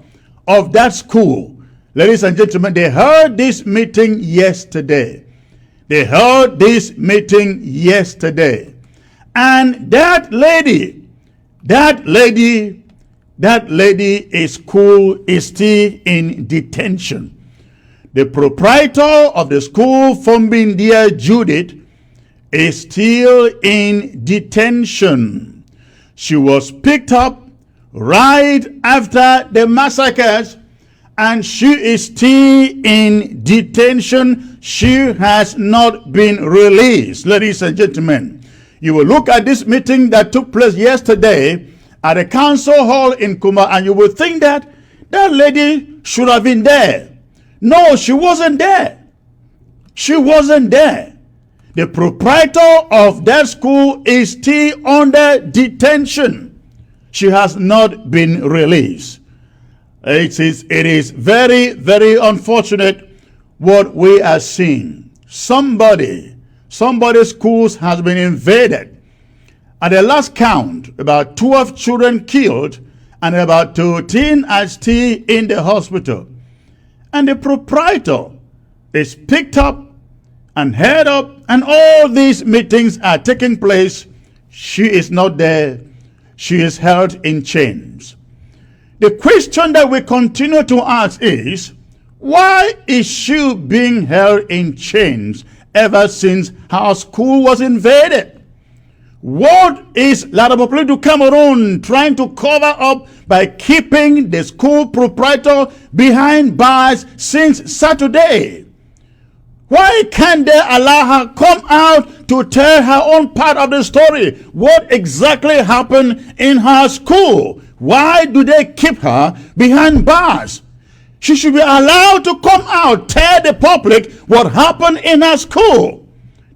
of that school? Ladies and gentlemen, they heard this meeting yesterday. They heard this meeting yesterday. And that lady is still in detention. The proprietor of the school, Fombindia Judith, is still in detention. She was picked up right after the massacres, and she is still in detention. She has not been released. Ladies and gentlemen, you will look at this meeting that took place yesterday at the council hall in Kuma, and you will think that that lady should have been there. No, she wasn't there. She wasn't there. The proprietor of that school is still under detention. She has not been released. It is very, very unfortunate what we are seeing. Somebody's schools has been invaded. At the last count, about 12 children killed and about 13 are still in the hospital. And the proprietor is picked up and head up, and all these meetings are taking place. She is not there. She is held in chains. The question that we continue to ask is, why is she being held in chains ever since her school was invaded? What is La Republique du Cameroon trying to cover up by keeping the school proprietor behind bars since Saturday? Why can't they allow her come out to tell her own part of the story? What exactly happened in her school? Why do they keep her behind bars? She should be allowed to come out, tell the public what happened in her school.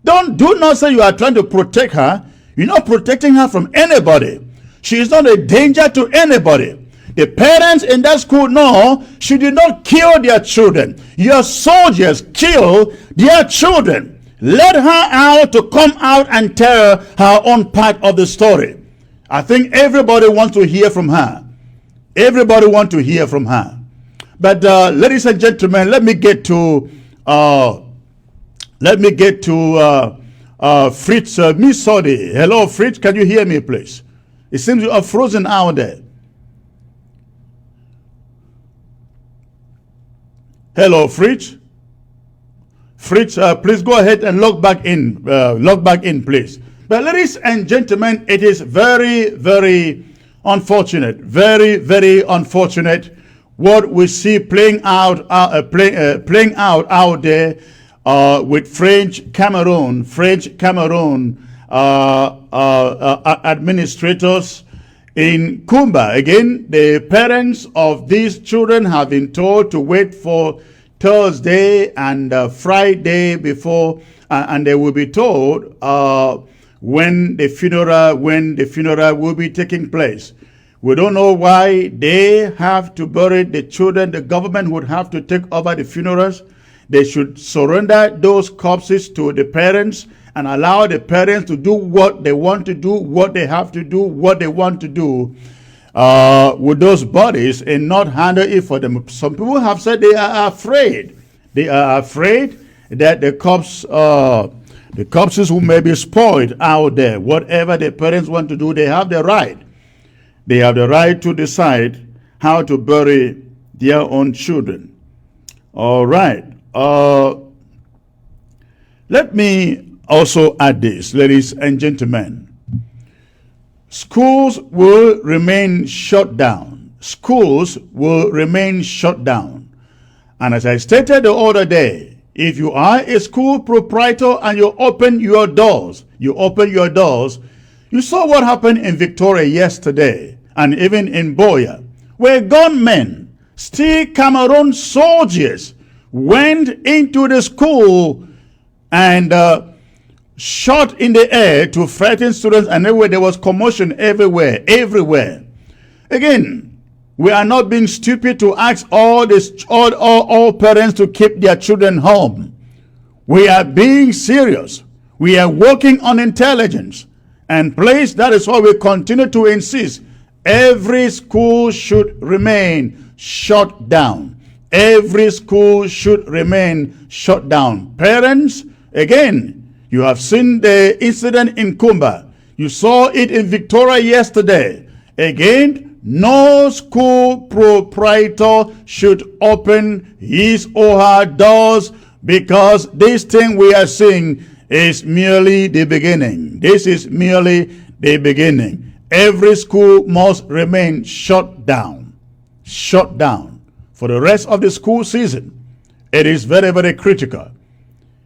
Do not say you are trying to protect her. You're not protecting her from anybody. She is not a danger to anybody. The parents in that school know she did not kill their children. Your soldiers killed their children. Let her out to come out and tell her own part of the story. I think everybody wants to hear from her. Everybody wants to hear from her. But ladies and gentlemen, let me get to Fritz Misodi. Hello, Fritz. Can you hear me, please? It seems you are frozen out there. Hello, Fritz. Fritz, please go ahead and log back in. Log back in, please. But ladies and gentlemen, it is very, very unfortunate. Very, very unfortunate what we see playing out out there with French Cameroon administrators in Kumba. Again, the parents of these children have been told to wait for Thursday and Friday before, and they will be told when the funeral will be taking place. We don't know why they have to bury the children. The government would have to take over the funerals. They should surrender those corpses to the parents and allow the parents to do what they want to do, what they have to do, what they want to do with those bodies and not handle it for them. Some people have said they are afraid. They are afraid that the corpse The corpses who may be spoiled out there, whatever the parents want to do, they have the right. They have the right to decide how to bury their own children. All right. Let me also add this, ladies and gentlemen. Schools will remain shut down. Schools will remain shut down. And as I stated the other day, if you are a school proprietor and you open your doors, you saw what happened in Victoria yesterday and even in Boya, where gunmen, still Cameroon soldiers, went into the school and shot in the air to frighten students, and everywhere there was commotion everywhere. Again, we are not being stupid to ask all parents to keep their children home. We are being serious. We are working on intelligence. And please, that is why we continue to insist. Every school should remain shut down. Every school should remain shut down. Parents, again, you have seen the incident in Kumba. You saw it in Victoria yesterday. Again, no school proprietor should open his or her doors, because this thing we are seeing is merely the beginning. This is merely the beginning. Every school must remain shut down. Shut down for the rest of the school season. It is very, very critical.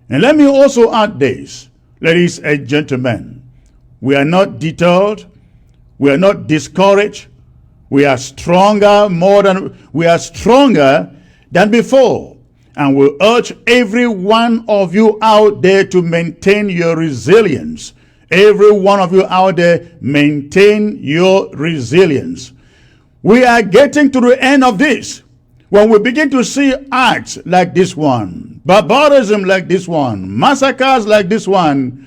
And let me also add this, ladies and gentlemen. We are not deterred. We are not discouraged. We are stronger than before. And we urge every one of you out there to maintain your resilience. Every one of you out there, maintain your resilience. We are getting to the end of this. When we begin to see acts like this one, barbarism like this one, massacres like this one,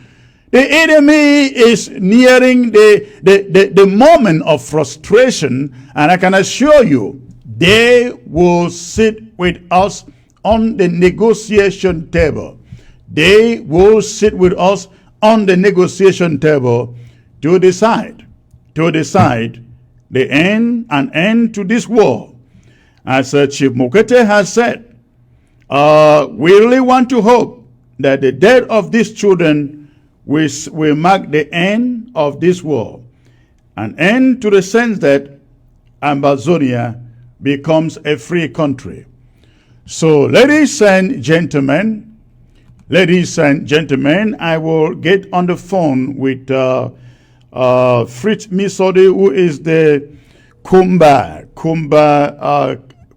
the enemy is nearing the moment of frustration, and I can assure you, they will sit with us on the negotiation table. They will sit with us on the negotiation table to decide an end to this war. As Chief Mukete has said, we really want to hope that the death of these children will mark the end of this war, an end to the sense that Amazonia becomes a free country. So, ladies and gentlemen, I will get on the phone with Fritz Misodi, who is the Kumba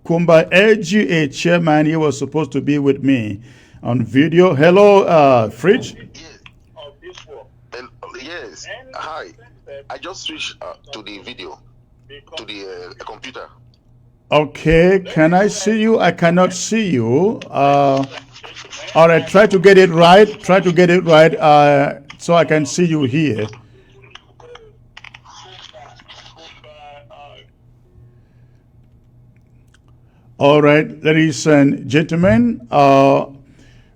LGA chairman. He was supposed to be with me on video. Hello, Fritz. Yes. Hi. I just switched to the video, to the computer. Okay. Can I see you? I cannot see you. All right. Try to get it right. So I can see you here. All right, ladies and gentlemen.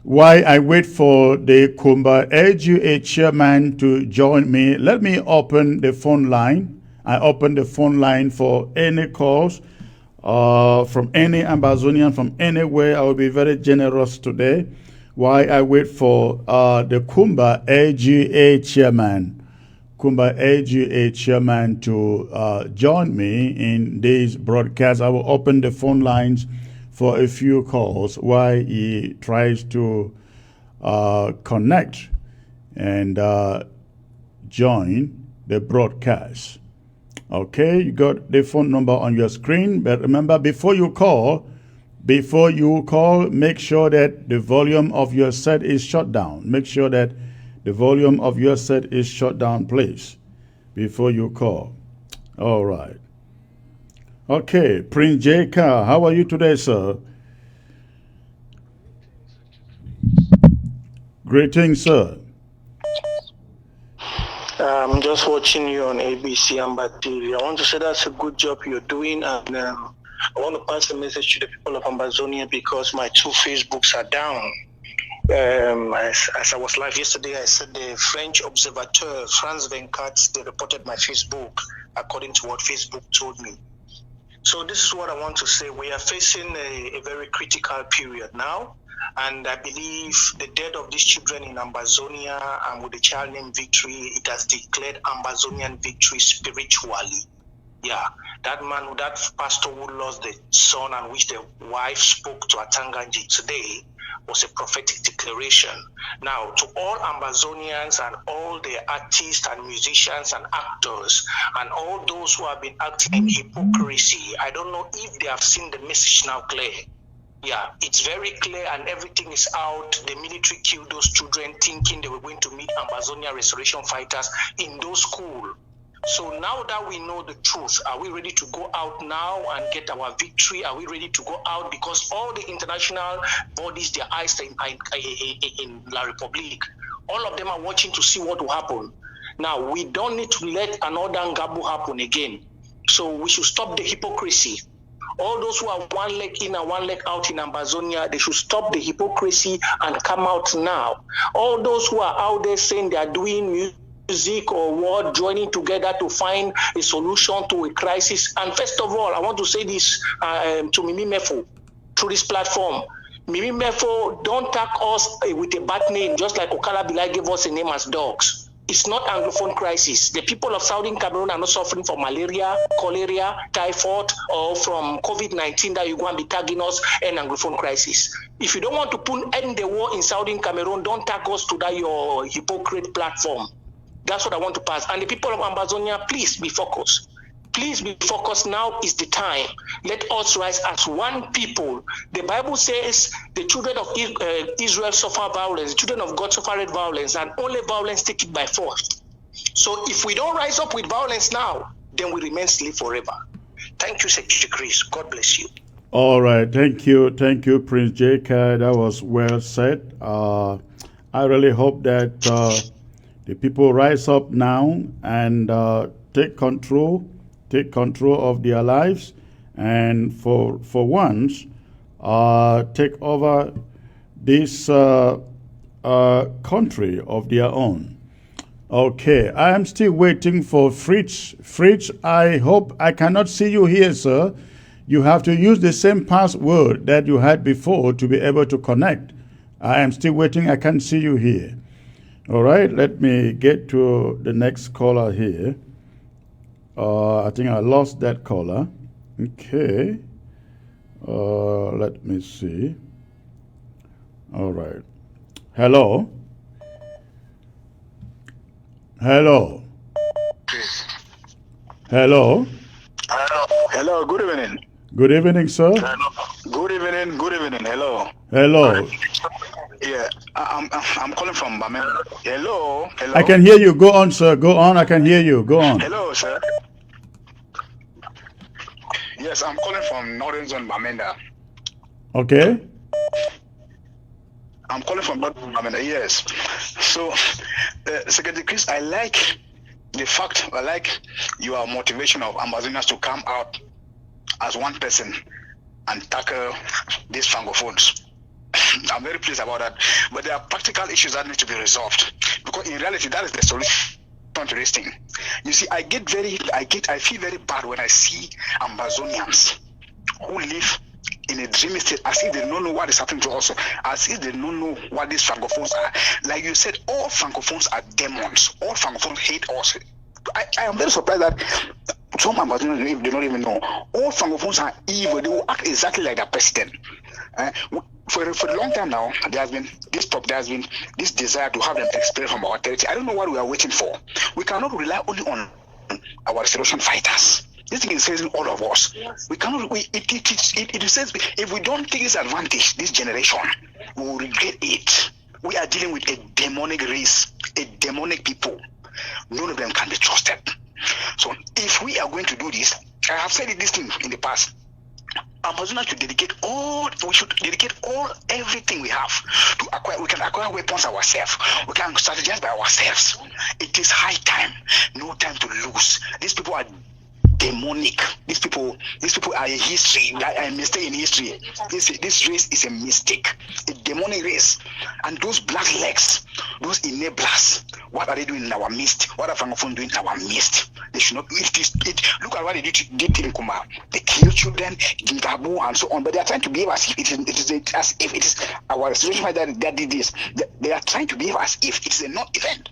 While I wait for the Kumba LGA chairman to join me, let me open the phone line. I open the phone line for any calls from any Ambazonian, from anywhere. I will be very generous today. While I wait for the Kumba LGA chairman to join me in this broadcast, I will open the phone lines for a few calls while he tries to connect and join the broadcast. Okay, you got the phone number on your screen, but remember, before you call, make sure that the volume of your set is shut down. Make sure that the volume of your set is shut down, please, before you call. All right. Okay, Prince J. Carr, how are you today, sir? Greetings, sir. I'm just watching you on ABC Amber TV. I want to say that's a good job you're doing, and I want to pass a message to the people of Ambazonia because my 2 Facebooks are down. as I was live yesterday, I said the French observateur, Franz Venkat, they reported my Facebook according to what Facebook told me. So this is what I want to say. We are facing a very critical period now. And I believe the death of these children in Ambazonia and with the child named Victory, it has declared Ambazonian victory spiritually. Yeah, that man, that pastor who lost the son and which the wife spoke to Atanganji today was a prophetic declaration. Now, to all Ambazonians and all the artists and musicians and actors and all those who have been acting in hypocrisy, I don't know if they have seen the message now clear. Yeah, it's very clear and everything is out. The military killed those children thinking they were going to meet Ambazonia restoration fighters in those schools. So now that we know the truth, are we ready to go out now and get our victory? Are we ready to go out? Because all the international bodies, their eyes in La Republique, all of them are watching to see what will happen. Now, we don't need to let another Ngabu happen again. So we should stop the hypocrisy. All those who are one leg in and one leg out in Ambazonia, they should stop the hypocrisy and come out now. All those who are out there saying they are doing music or what, joining together to find a solution to a crisis. And first of all, I want to say this to Mimi Mefo through this platform. Mimi Mefo, don't tag us with a bad name, just like Okala Bilai gave us a name as dogs. It's not Anglophone crisis. The people of Southern Cameroon are not suffering from malaria, cholera, typhoid, or from COVID-19 that you're going to be tagging us an Anglophone crisis. If you don't want to end the war in Southern Cameroon, don't tag us to that your hypocrite platform. That's what I want to pass. And the people of Ambazonia, please be focused. Please be focused. Now is the time. Let us rise as one people. The Bible says the children of Israel suffer violence. The children of God suffered violence, and only violence take it by force. So if we don't rise up with violence now, then we remain slave forever. Thank you, Secretary Chris. God bless you. All right. Thank you, Prince J.K. That was well said. I really hope that the people rise up now and take control of their lives, and for once take over this country of their own. Okay, I am still waiting for Fritz. Fritz, I hope I cannot see you here, sir. You have to use the same password that you had before to be able to connect. I am still waiting. I can't see you here. All right, let me get to the next caller here. I think I lost that caller. Okay. Let me see. All right. Hello. Hello. Hello. Hello. Good evening. Good evening, sir. Good evening. Good evening. Hello. Hello. Yeah, I'm calling from Bamenda. Hello. Hello. I can hear you. Go on, sir. Go on. I can hear you. Go on. Hello, sir. Yes, I'm calling from Northern Zone Bamenda. Okay. I'm calling from Northern Bamenda. Yes. So, Secretary Chris, I like your motivation of Ambazonians to come out as one person and tackle these francophones. I'm very pleased about that. But there are practical issues that need to be resolved, because in reality, that is the solution to this thing. You see, I feel very bad when I see Ambazonians who live in a dreamy state, as if they don't know what is happening to us, as if they don't know what these francophones are. Like you said, all francophones are demons. All francophones hate us. I am very surprised that some Ambazonians, they don't even know. All francophones are evil. They will act exactly like their president. For a long time now, there has been this desire to have them expel from our territory. I don't know what we are waiting for. We cannot rely only on our restoration fighters. This thing is facing all of us. Yes. We cannot. It says if we don't take this advantage, this generation, we will regret it. We are dealing with a demonic race, a demonic people. None of them can be trusted. So if we are going to do this, I have said this thing in the past. Amazon should dedicate everything we have to acquire. We can acquire weapons ourselves. We can strategize by ourselves. It is high time. No time to lose. These people are demonic. These people are a history, a mistake in history. This race is a mistake, a demonic race. And those black legs, those enablers, what are they doing in our midst? What are Francophone doing in our midst? They should not. Look at what they did in Kuma. They kill children, Gingabu, and so on. But they are trying to behave as if it is our situation that did this. They are trying to behave as if it is a non-event,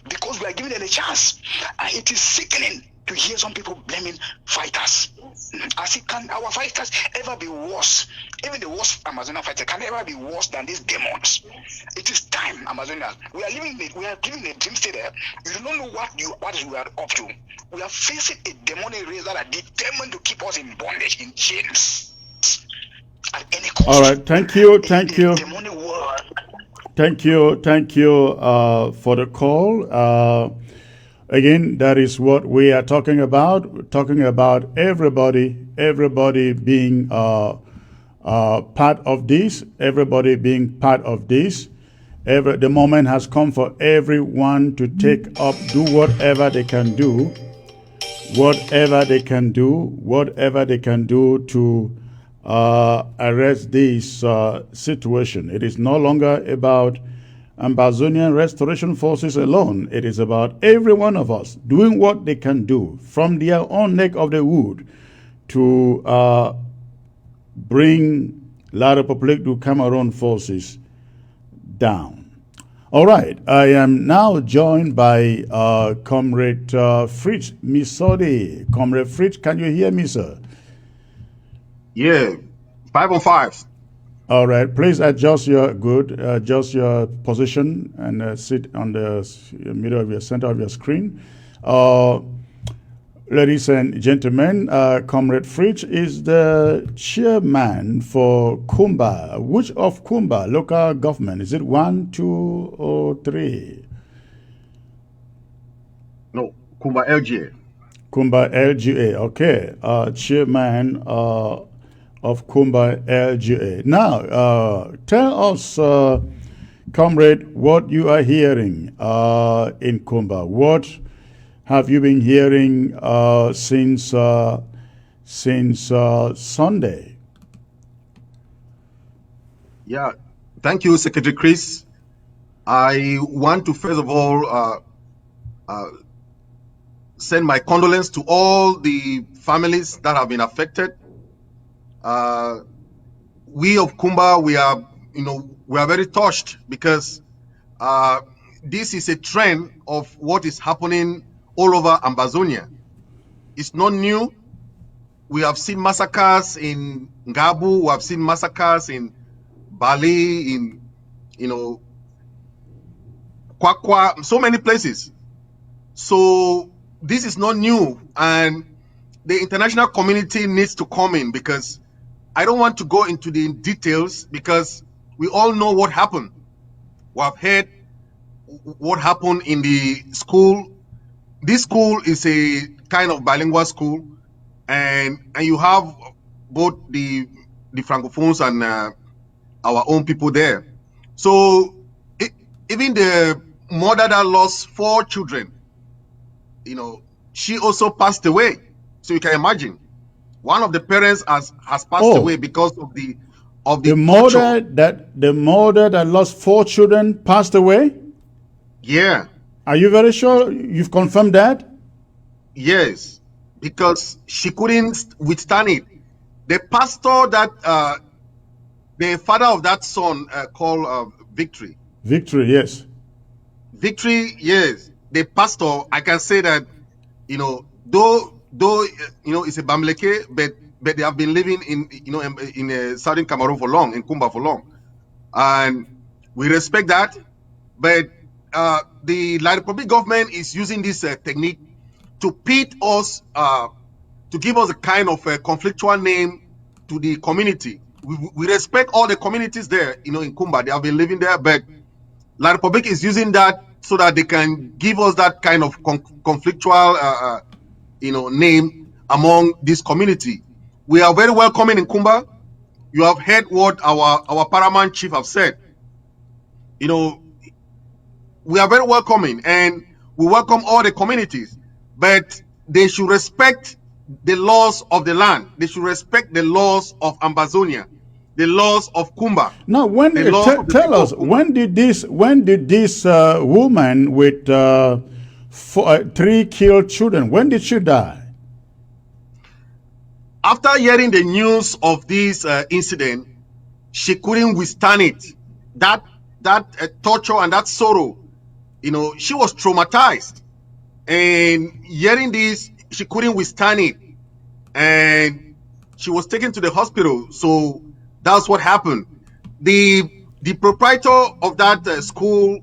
because we are giving them a chance. And it is sickening to hear some people blaming fighters. As it can our fighters ever be worse? Even the worst Amazonian fighter can ever be worse than these demons. It is time, Amazonians. We are living a dream state there. You do not know what we are up to. We are facing a demonic race that are determined to keep us in bondage, in chains, at any cost. All right, thank you. Demonic world. Thank you for the call. Again, that is what we are talking about. We're talking about everybody being part of this. Everybody being part of this. The moment has come for everyone to take up, do whatever they can do, to arrest this situation. It is no longer about Ambazonian Restoration Forces alone. It is about every one of us doing what they can do from their own neck of the wood to bring La Republique du Cameroon forces down. All right, I am now joined by Comrade Fritz Misodi. Comrade Fritz, can you hear me, sir? Yeah, 5 on 5. All right, please adjust your position and sit on the middle of your center of your screen. Ladies and gentlemen, Comrade Fritz is the chairman for Kumba. Which of Kumba local government? Is it 1, 2, or 3? No, Kumba LGA. Kumba LGA, okay. Chairman of Kumba LGA. Now, tell us, Comrade, what you are hearing in Kumba. What have you been hearing since Sunday? Yeah, thank you, Secretary Chris. I want to first of all send my condolences to all the families that have been affected. We of Kumba, we are very touched because this is a trend of what is happening all over Ambazonia. It's not new. We have seen massacres in Ngabu, we have seen massacres in Bali, in Kwakwa, so many places. So this is not new, and the international community needs to come in, because I don't want to go into the details because we all know what happened. We have heard what happened in the school. This school is a kind of bilingual school, and you have both the Francophones and our own people there. So even the mother that lost 4 children, she also passed away. So you can imagine, one of the parents has passed away because of the mother that lost 4 children passed away. Yeah. Are you very sure you've confirmed that? Yes, because she couldn't withstand it. The pastor that the father of that son called Victory. Victory, yes. Victory, yes. The pastor, I can say that, though it's a Bamileke, but they have been living in southern Cameroon for long, in Kumba for long, and we respect that. But the La Republique government is using this technique to pit us, to give us a kind of a conflictual name to the community. We respect all the communities there, in Kumba. They have been living there, but La Republique is using that so that they can give us that kind of conflictual, name among this community. We are very welcoming in Kumba. You have heard what our paramount chief have said. We are very welcoming, and we welcome all the communities, but they should respect the laws of the land. They should respect the laws of Ambazonia, the laws of Kumba. Now, when the laws of the tell people us of Kumba. when did this woman with 3 killed children, when did she die? After hearing the news of this incident, she couldn't withstand it. That torture and that sorrow, she was traumatized. And hearing this, she couldn't withstand it. And she was taken to the hospital. So that's what happened. The proprietor of that school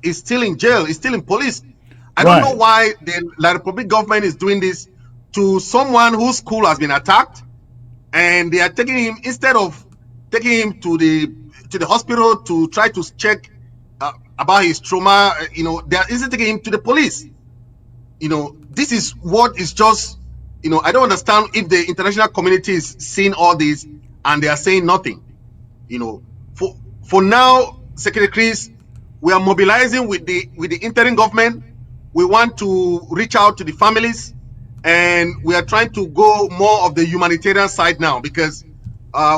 is still in jail, is still in police. I don't know why the La Republic government is doing this to someone whose school has been attacked, and they are taking him, instead of taking him to the hospital to try to check about his trauma, they are instead taking him to the police. This is what is just, I don't understand if the international community is seeing all this and they are saying nothing. For now, Secretary Chris, we are mobilizing with the interim government. We want to reach out to the families, and we are trying to go more of the humanitarian side now, because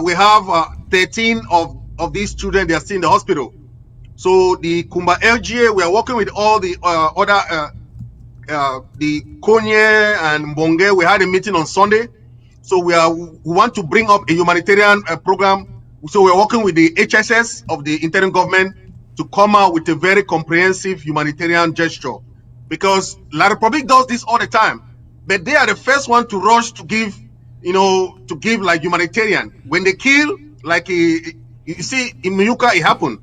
we have 13 of these children. They are still in the hospital. So the Kumba LGA, we are working with all the other the Konye and Mbonge. We had a meeting on Sunday. So we want to bring up a humanitarian program. So we're working with the HSS of the interim government to come out with a very comprehensive humanitarian gesture, because La Republique does this all the time, but they are the first one to rush to give, like humanitarian. When they kill, like you see in Miyuka, it happened.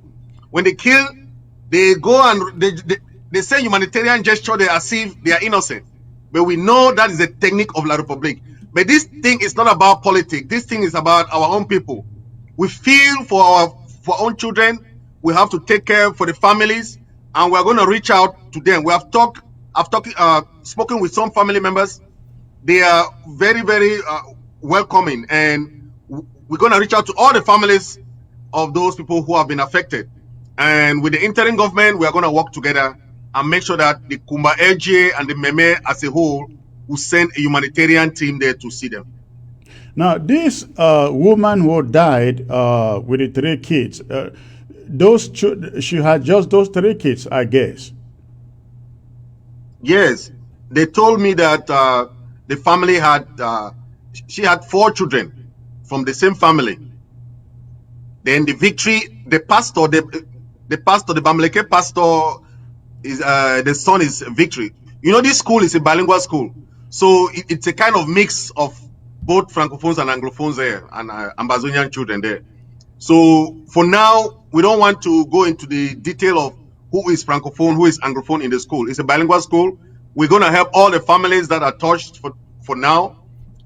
When they kill, they go and they say humanitarian gesture, they as if they are innocent. But we know that is a technique of La Republique. But this thing is not about politics. This thing is about our own people. We feel for our own children. We have to take care for the families, and we're going to reach out to them. I've spoken with some family members. They are very, very welcoming, and we're going to reach out to all the families of those people who have been affected. And with the interim government, we are going to work together and make sure that the Kumba LGA and the Meme as a whole will send a humanitarian team there to see them. Now, this woman who died with the 3 kids, she had just those 3 kids, I guess. Yes, they told me that the family she had 4 children from the same family. Then the pastor, the Bamleke pastor, is the son is Victory. This school is a bilingual school, so it's a kind of mix of both Francophones and Anglophones there, and Ambazonian children there. So for now, we don't want to go into the detail of who is Francophone, who is Anglophone in the school. It's a bilingual school. We're going to help all the families that are touched for now.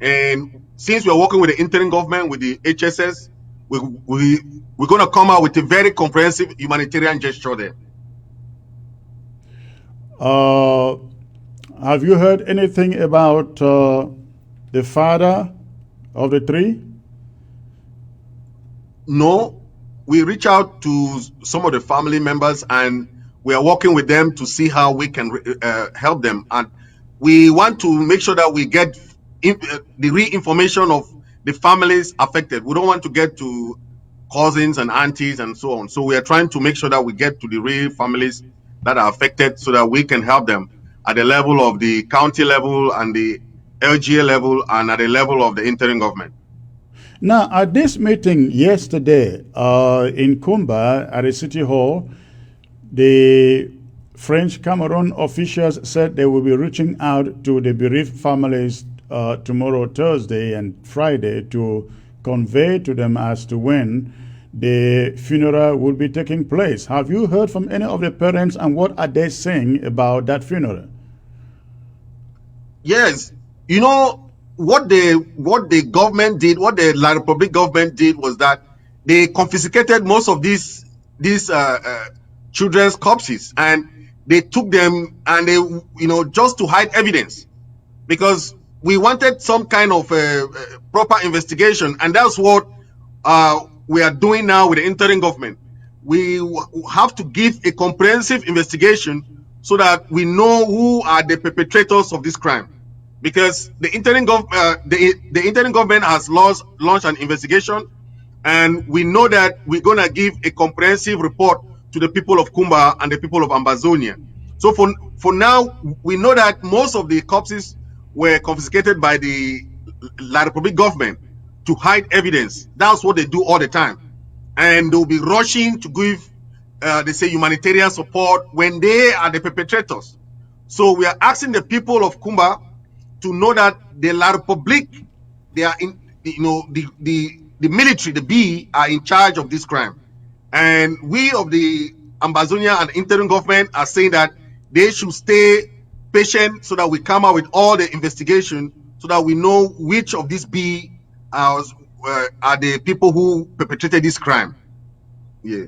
And since we're working with the interim government, with the HSS, we're going to come out with a very comprehensive humanitarian gesture there. Have you heard anything about the father of the 3? No, we reach out to some of the family members, and we are working with them to see how we can help them. And we want to make sure that we get the real information of the families affected. We don't want to get to cousins and aunties and so on. So we are trying to make sure that we get to the real families that are affected, so that we can help them at the level of the county level and the LGA level and at the level of the interim government. Now, at this meeting yesterday in Kumba at the City Hall, the French Cameroon officials said they will be reaching out to the bereaved families tomorrow, Thursday and Friday, to convey to them as to when the funeral will be taking place. Have you heard from any of the parents, and what are they saying about that funeral? Yes, what the government did, what the La Republique government did, was that they confiscated most of these children's corpses, and they took them, and they just to hide evidence, because we wanted some kind of proper investigation, and that's what we are doing now with the interim government. We have to give a comprehensive investigation so that we know who are the perpetrators of this crime. because the the interim government has launched an investigation, and we know that we're gonna give a comprehensive report to the people of Kumba and the people of Ambazonia. So for now, we know that most of the corpses were confiscated by the La Republique government to hide evidence. That's what they do all the time, and they'll be rushing to give, they say, humanitarian support when they are the perpetrators. So we are asking the people of Kumba to know that the La Republique, they are in, the military, the B, are in charge of this crime, and we of the Ambazonia and interim government are saying that they should stay patient so that we come out with all the investigation so that we know which of these B are the people who perpetrated this crime. Yeah.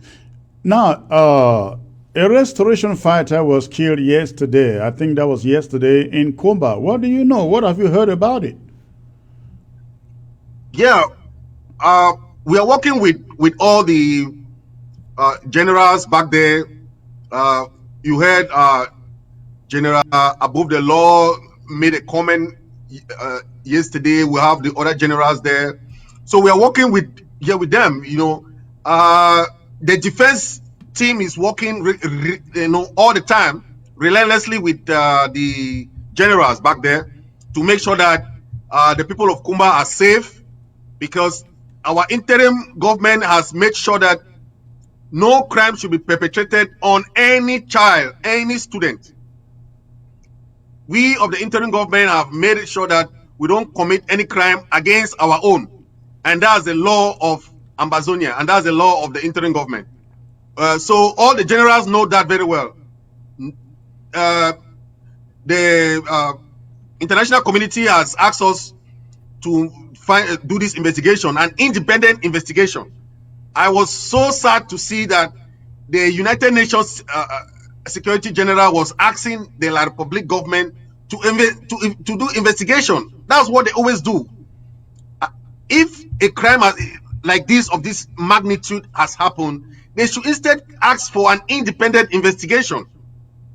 Now, a restoration fighter was killed yesterday. I think that was yesterday in Kumba. What do you know? What have you heard about it? Yeah, we are working with all the generals back there. You heard General Above the Law made a comment yesterday. We have the other generals there, so we are working with them. The defense team is working all the time, relentlessly with the generals back there to make sure that the people of Kumba are safe, because our interim government has made sure that no crime should be perpetrated on any child, any student. We of the interim government have made sure that we don't commit any crime against our own, and that's the law of Ambazonia, and that's the law of the interim government. So all the generals know that very well. The international community has asked us to do this investigation, an independent investigation. I was so sad to see that the United Nations Security General was asking the La Republique government to do investigation. That's what they always do. If a crime like this of this magnitude has happened, they should instead ask for an independent investigation.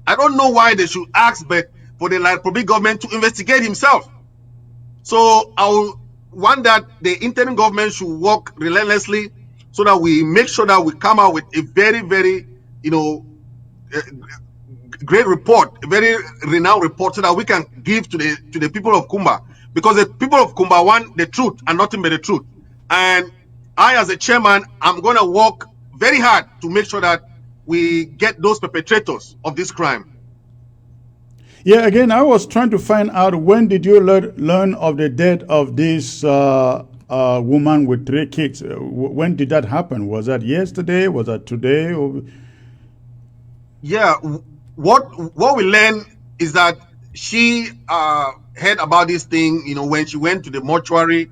I don't know why they should ask, but for the La Republique government to investigate himself. So I want that the interim government should work relentlessly so that we make sure that we come out with a very, very, great report, a very renowned report, so that we can give to the people of Kumba, because the people of Kumba want the truth and nothing but the truth. And I, as a chairman, I'm going to work very hard to make sure that we get those perpetrators of this crime. Yeah, again, I was trying to find out, when did you learn of the death of this woman with 3 kids? When did that happen? Was that yesterday? Was that today? Or... Yeah, what we learned is that she heard about this thing, when she went to the mortuary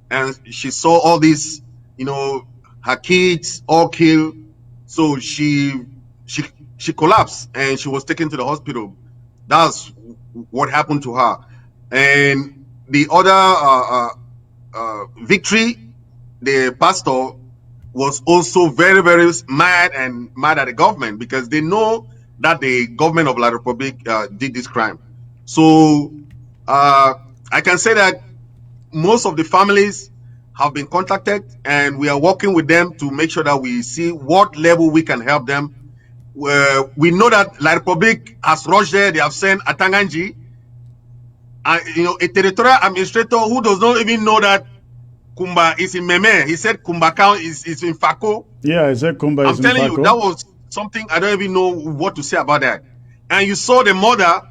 and she saw all these, her kids all killed. So she collapsed and she was taken to the hospital. That's what happened to her. And the other Victory, the pastor, was also very, very mad at the government, because they know that the government of La Republique did this crime. So I can say that most of the families have been contacted, and we are working with them to make sure that we see what level we can help them. We know that La Republique has rushed there. They have sent Atanganji, a territorial administrator who does not even know that Kumba is in Meme. He said Kumba Count is in Fako. Yeah, I said Kumba is in Fako. I'm telling you, that was something I don't even know what to say about that. And you saw the mother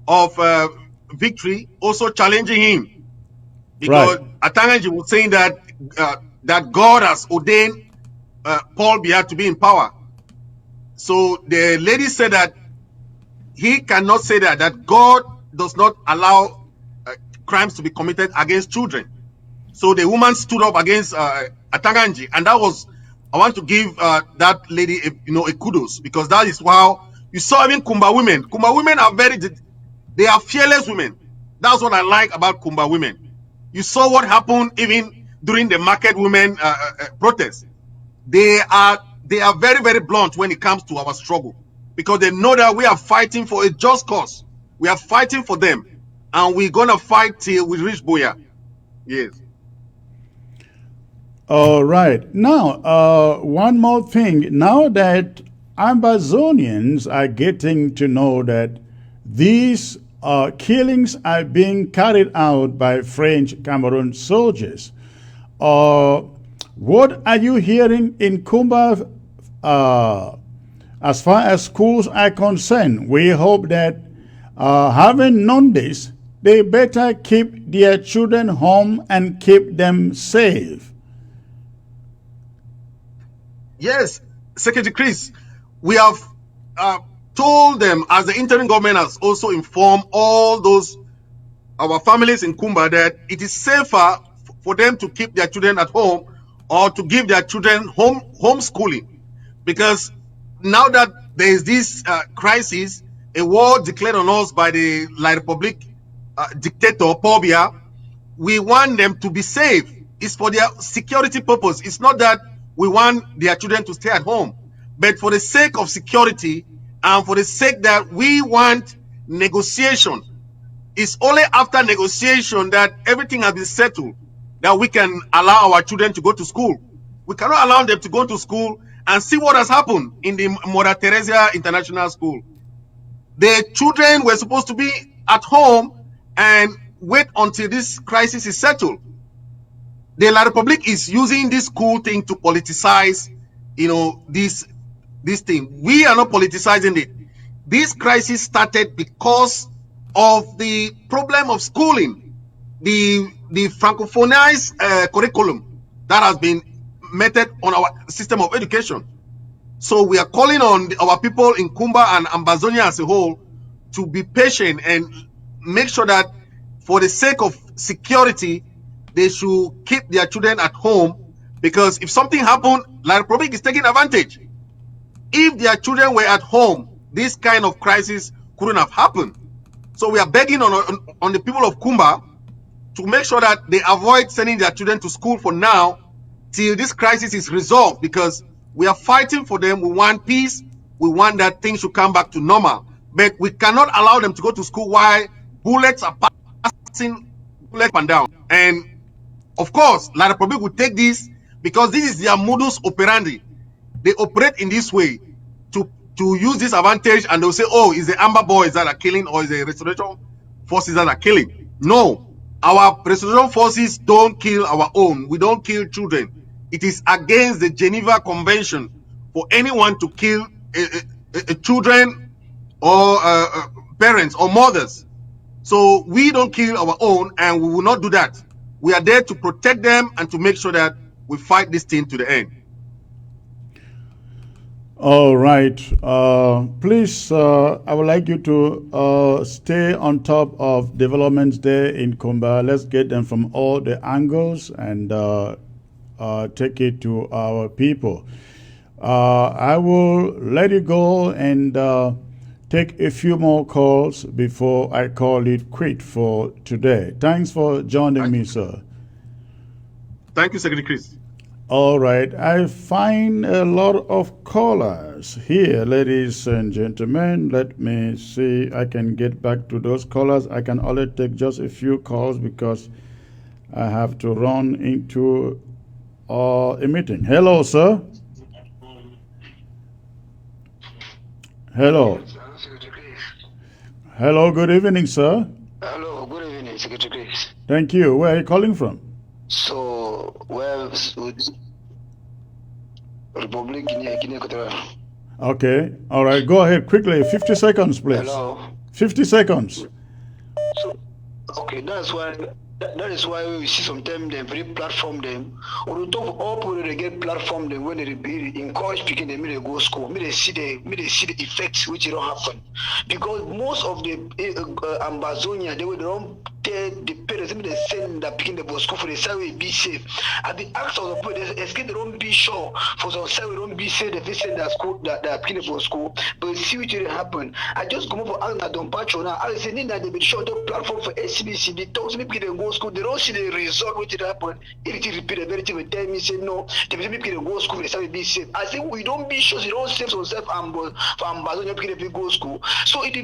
of Victory also challenging him, because Atanganji was saying that that God has ordained Paul Biya to be in power. So the lady said that he cannot say that God does not allow crimes to be committed against children. So the woman stood up against Atanganji, and that was, I want to give that lady a kudos, because that is how you saw even Kumba women. Kumba women are they are fearless women. That's what I like about Kumba women. You saw what happened even during the market women protest. They are very, very blunt when it comes to our struggle, because they know that we are fighting for a just cause. We are fighting for them. and we're gonna fight till we reach Boya. Yes. All right. Now, one more thing. Now that Amazonians are getting to know that these killings are being carried out by French Cameroon soldiers, what are you hearing in Kumba as far as schools are concerned? We hope that having known this, they better keep their children home and keep them safe. Yes, Secretary Chris, we have told them, as the interim government has also informed all those our families in Kumba, that it is safer for them to keep their children at home or to give their children homeschooling, because now that there is this crisis, a war declared on us by the La Republique dictator Paul Biya, we want them to be safe. It's for their security purpose. It's not that we want their children to stay at home, but for the sake of security and for the sake that we want negotiation. It's only after negotiation that everything has been settled that we can allow our children to go to school. We cannot allow them to go to school and see what has happened in the Mother Teresa International School. The children were supposed to be at home and wait until this crisis is settled. The La Republique is using this school thing to politicize, this thing. We are not politicizing it. This crisis started because of the problem of schooling, the Francophonized curriculum that has been meted on our system of education. So we are calling on our people in Kumba and Ambazonia as a whole to be patient and make sure that for the sake of security, they should keep their children at home, because if something happened, La Republique is taking advantage. If their children were at home, this kind of crisis couldn't have happened. So we are begging on the people of Kumba to make sure that they avoid sending their children to school for now till this crisis is resolved, because we are fighting for them. We want peace. We want that things should come back to normal. But we cannot allow them to go to school while bullets are passing up and down. And of course, La Republique will take this because this is their modus operandi. They operate in this way to use this advantage, and they'll say, oh, it's the Amber Boys that are killing, or it's the Restoration Forces that are killing. No, our Restoration Forces don't kill our own. We don't kill children. It is against the Geneva Convention for anyone to kill children or parents or mothers. So we don't kill our own, and we will not do that. We are there to protect them and to make sure that we fight this thing to the end. All right. Please, I would like you to stay on top of developments there in Kumba. Let's get them from all the angles and take it to our people. I will let you go and take a few more calls before I call it quit for today. Thanks for joining me, sir. Thank you, Secretary Chris. All right. I find a lot of callers here, ladies and gentlemen. Let me see. I can get back to those callers. I can only take just a few calls because I have to run into a meeting. Hello, sir. Hello. Hello, good evening, sir. Hello, good evening, Secretary Chris. Thank you. Where are you calling from? So, well, Republic Guinea Equatorial. Okay. All right. Go ahead quickly. 50 seconds, please. Hello. 50 seconds. So, okay, that is why we see sometimes they very platform them. Or we talk all people they get platform them when they encourage speaking them, they go school. They see the effects which don't happen, because most of the Ambazonia they don't tell the parents they send that picking the school for the side will be safe. At the acts of the people, they don't be sure for some side we don't be safe. They send that school that picking the school, but see what will happen. I just come up for Anna Don Pacho now. I say that they be sure the platform for SCBC. They talk to me they go school. They don't see the result which will happen. If it repeat the very thing, they tell me say no. They be people go school. They say be safe. I say we don't be sure. They don't save themselves for Ambazonia people go school. So it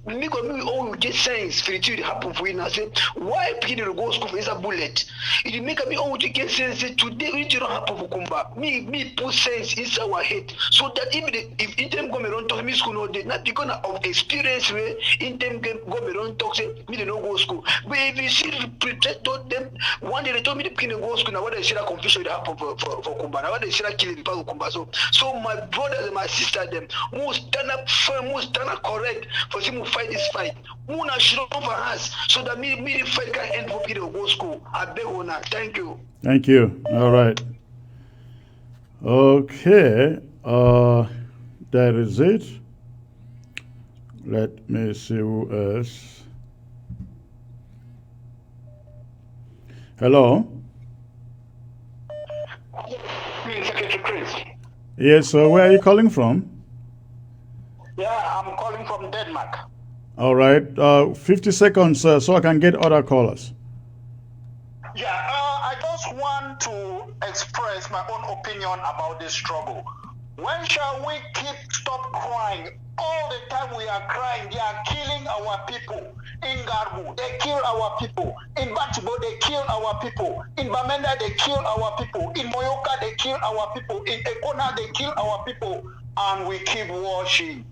me all get sense spiritually happen for you. I say, why people go school is a bullet? It make me all get sense today it don't happen for Kumba. Me put sense inside our head. So that even if in them go me run talk me school no day, not because of experience where in them go me run talk say me they no go school. But if you see pretend told them one day they told me the people go school now what they see that confusion that happen for Kumba. Now what they see that killing people Kumba. So my brothers and my sisters them must stand up firm, must stand up correct for them to fight this fight. Muna should not for us so that me the fight can end for people to go school. I beg you. Thank you. Thank you. All right. Okay. That is it. Let me see who else. Hello. Secretary Chris. Yes. So where are you calling from? Yeah, I'm calling from Denmark. All right. 50 seconds, so I can get other callers. Yeah, I just want to express my own opinion about this struggle. When shall we stop crying? All the time we are crying, they are killing our people. In Garbu, they kill our people. In Batibo, they kill our people. In Bamenda, they kill our people. In Moyoka, they kill our people. In Ekona, they kill our people. And we keep watching.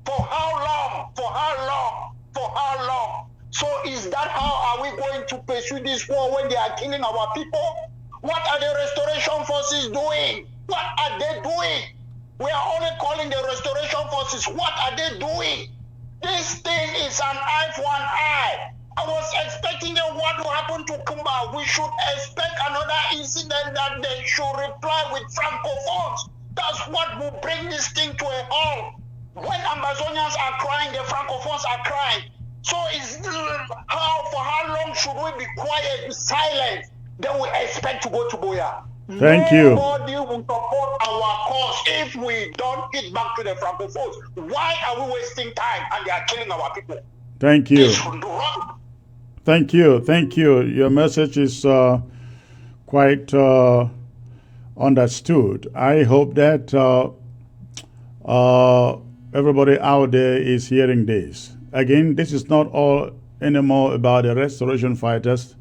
For how long? For how long? For how long? So is that how are we going to pursue this war when they are killing our people? What are the restoration forces doing? What are they doing? We are only calling the restoration forces. What are they doing? This thing is an eye for an eye. I was expecting what will happen to Kumba. We should expect another incident that they should reply with Francophones. That's what will bring this thing to a halt. When Amazonians are crying, the Francophones are crying. So for how long should we be quiet, silent? Then we expect to go to Boya. Thank you. Nobody will support our cause if we don't get back to the Francophones. Why are we wasting time and they are killing our people? Thank you. Thank you. Thank you. Your message is quite understood. I hope that everybody out there is hearing this. Again, this is not all anymore about the restoration fighters.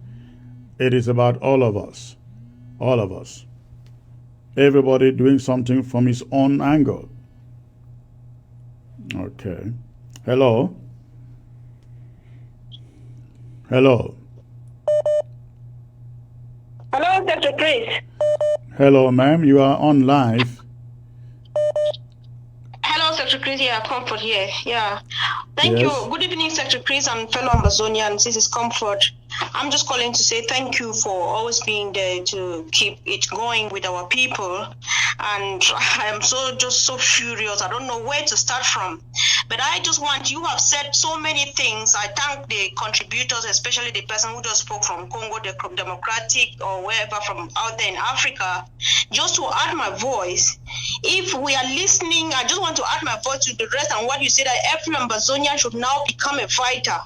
It is about all of us. All of us. Everybody doing something from his own angle. Okay. Hello? Hello? Hello, Dr. Chris. Hello, ma'am. You are on live. Hello, Secretary Chris. Yeah, Comfort here. Yeah. Thank Yes. you. Good evening, Secretary Chris and fellow Amazonians. This is Comfort. I'm just calling to say thank you for always being there to keep it going with our people. And I am just so furious. I don't know where to start from. But I just want, you have said so many things. I thank the contributors, especially the person who just spoke from Congo, the Democratic or wherever from out there in Africa, just to add my voice. If we are listening, I just want to add my voice to the rest and what you said, that every Amazonian should now become a fighter.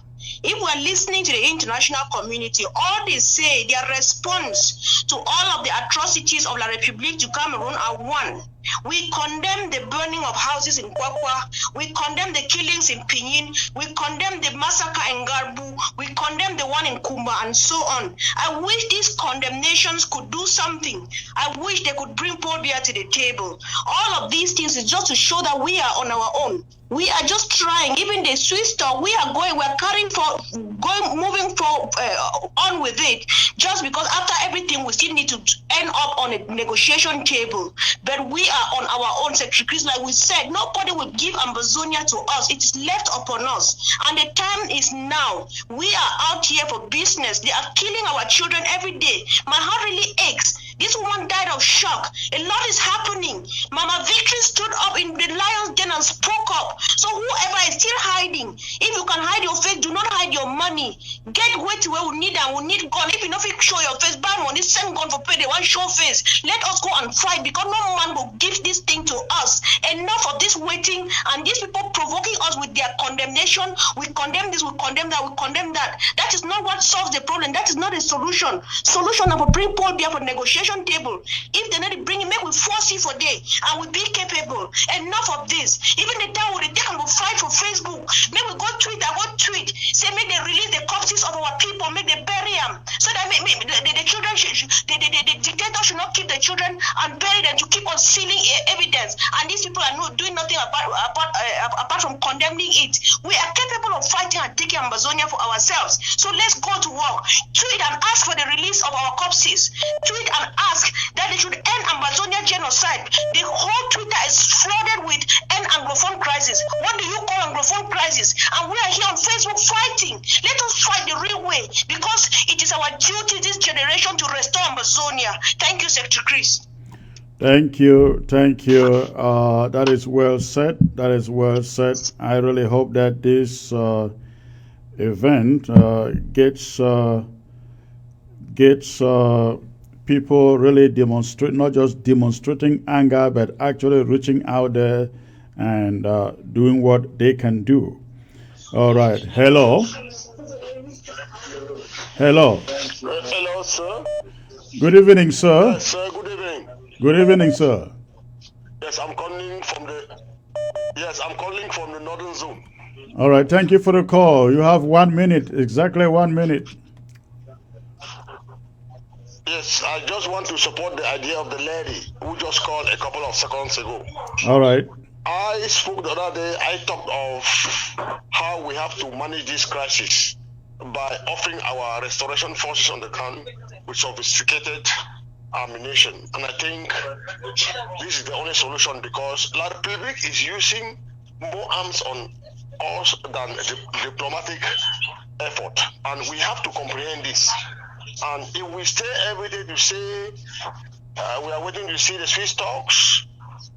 If we are listening to the international community, all they say, their response to all of the atrocities of La République du Cameroon are one. We condemn the burning of houses in Kwakwa. We condemn the killings in Pinyin. We condemn the massacre in Garbu. We condemn the one in Kumba and so on. I wish these condemnations could do something. I wish they could bring Paul Biya to the table. All of these things is just to show that we are on our own. We are just trying. Even the Swiss talk, we are moving on with it. Just because after everything, we still need to end up on a negotiation table. But we are on our own, Secretary Chris. Like we said, nobody will give Ambazonia to us. It is left upon us. And the time is now. We are out here for business. They are killing our children every day. My heart really aches. This woman died of shock. A lot is happening. Mama Victory stood up in the lion's den and spoke up. So whoever is still hiding, if you can hide your face, do not hide your money. Get way to where we need and we need gun. If you don't show your face, buy money, send gun for pay. They want show face. Let us go and fight because no man will give this thing to us. Enough of this waiting and these people provoking us with their condemnation. We condemn this, we condemn that, we condemn that. That is not what solves the problem. That is not a solution. Solution of a bring Paul Biya for negotiation table. If they need to bring him, make we force it for day and we be capable. Enough of this. Even the time we take and we fight for Facebook, make we go to apart from condemning it, we are capable of fighting and taking Amazonia for ourselves. So let's go to work. Tweet and ask for the release of our corpses. Tweet and ask that they should end Amazonia genocide. The whole Twitter is flooded with end Anglophone crisis. What do you call Anglophone crisis? And we are here on Facebook fighting. Let us fight the real way, because it is our duty this generation to restore Amazonia. Thank you, Secretary Chris. Thank you. That is well said. I really hope that this event gets people really not just demonstrating anger, but actually reaching out there and doing what they can do. All right. Hello, sir. Good evening, sir. Yes, sir. Good evening. Good evening, sir. Yes, I'm calling from the northern zone. All right. Thank you for the call. You have 1 minute, exactly 1 minute. Yes, I just want to support the idea of the lady who just called a couple of seconds ago. All right. I spoke the other day. I talked of how we have to manage this crisis by offering our restoration forces on the ground with sophisticated ammunition. And I think this is the only solution, because La Republique is using more arms on us than the diplomatic effort. And we have to comprehend this. And if we stay every day to say we are waiting to see the Swiss talks,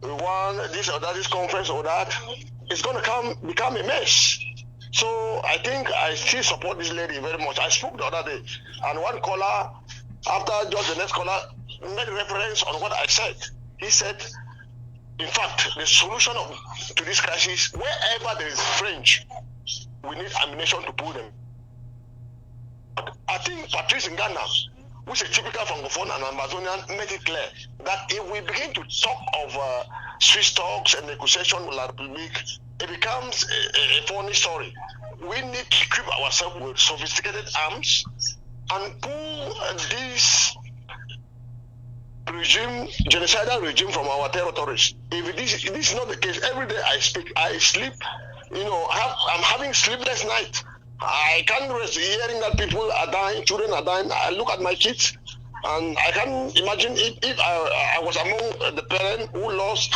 we want this or that, this conference or that, it's going to become a mess. So I think I still support this lady very much. I spoke the other day, and one caller, after just the next caller, made reference on what I said. He said, in fact, the solution to this crisis, wherever there is French, we need ammunition to pull them. I think Patrice in Ghana, who is a typical Francophone and Amazonian, made it clear that if we begin to talk of Swiss talks and negotiation with La Republique, it becomes a funny story. We need to equip ourselves with sophisticated arms and pull this genocidal regime from our territories. If this is not the case, every day I sleep, I'm having sleepless night. I can't rest hearing that people are dying, children are dying. I look at my kids and I can't imagine if I was among the parents who lost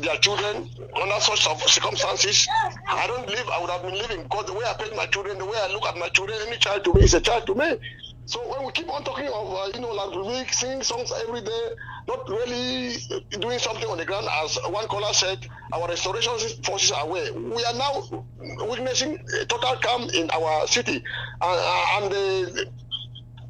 their children under such circumstances. I don't believe I would have been living, because the way I paid my children, the way I look at my children, any child to me is a child to me. So when we keep on talking of, La Republique, singing songs every day, not really doing something on the ground, as one caller said, our restoration forces are away. We are now witnessing a total calm in our city. And the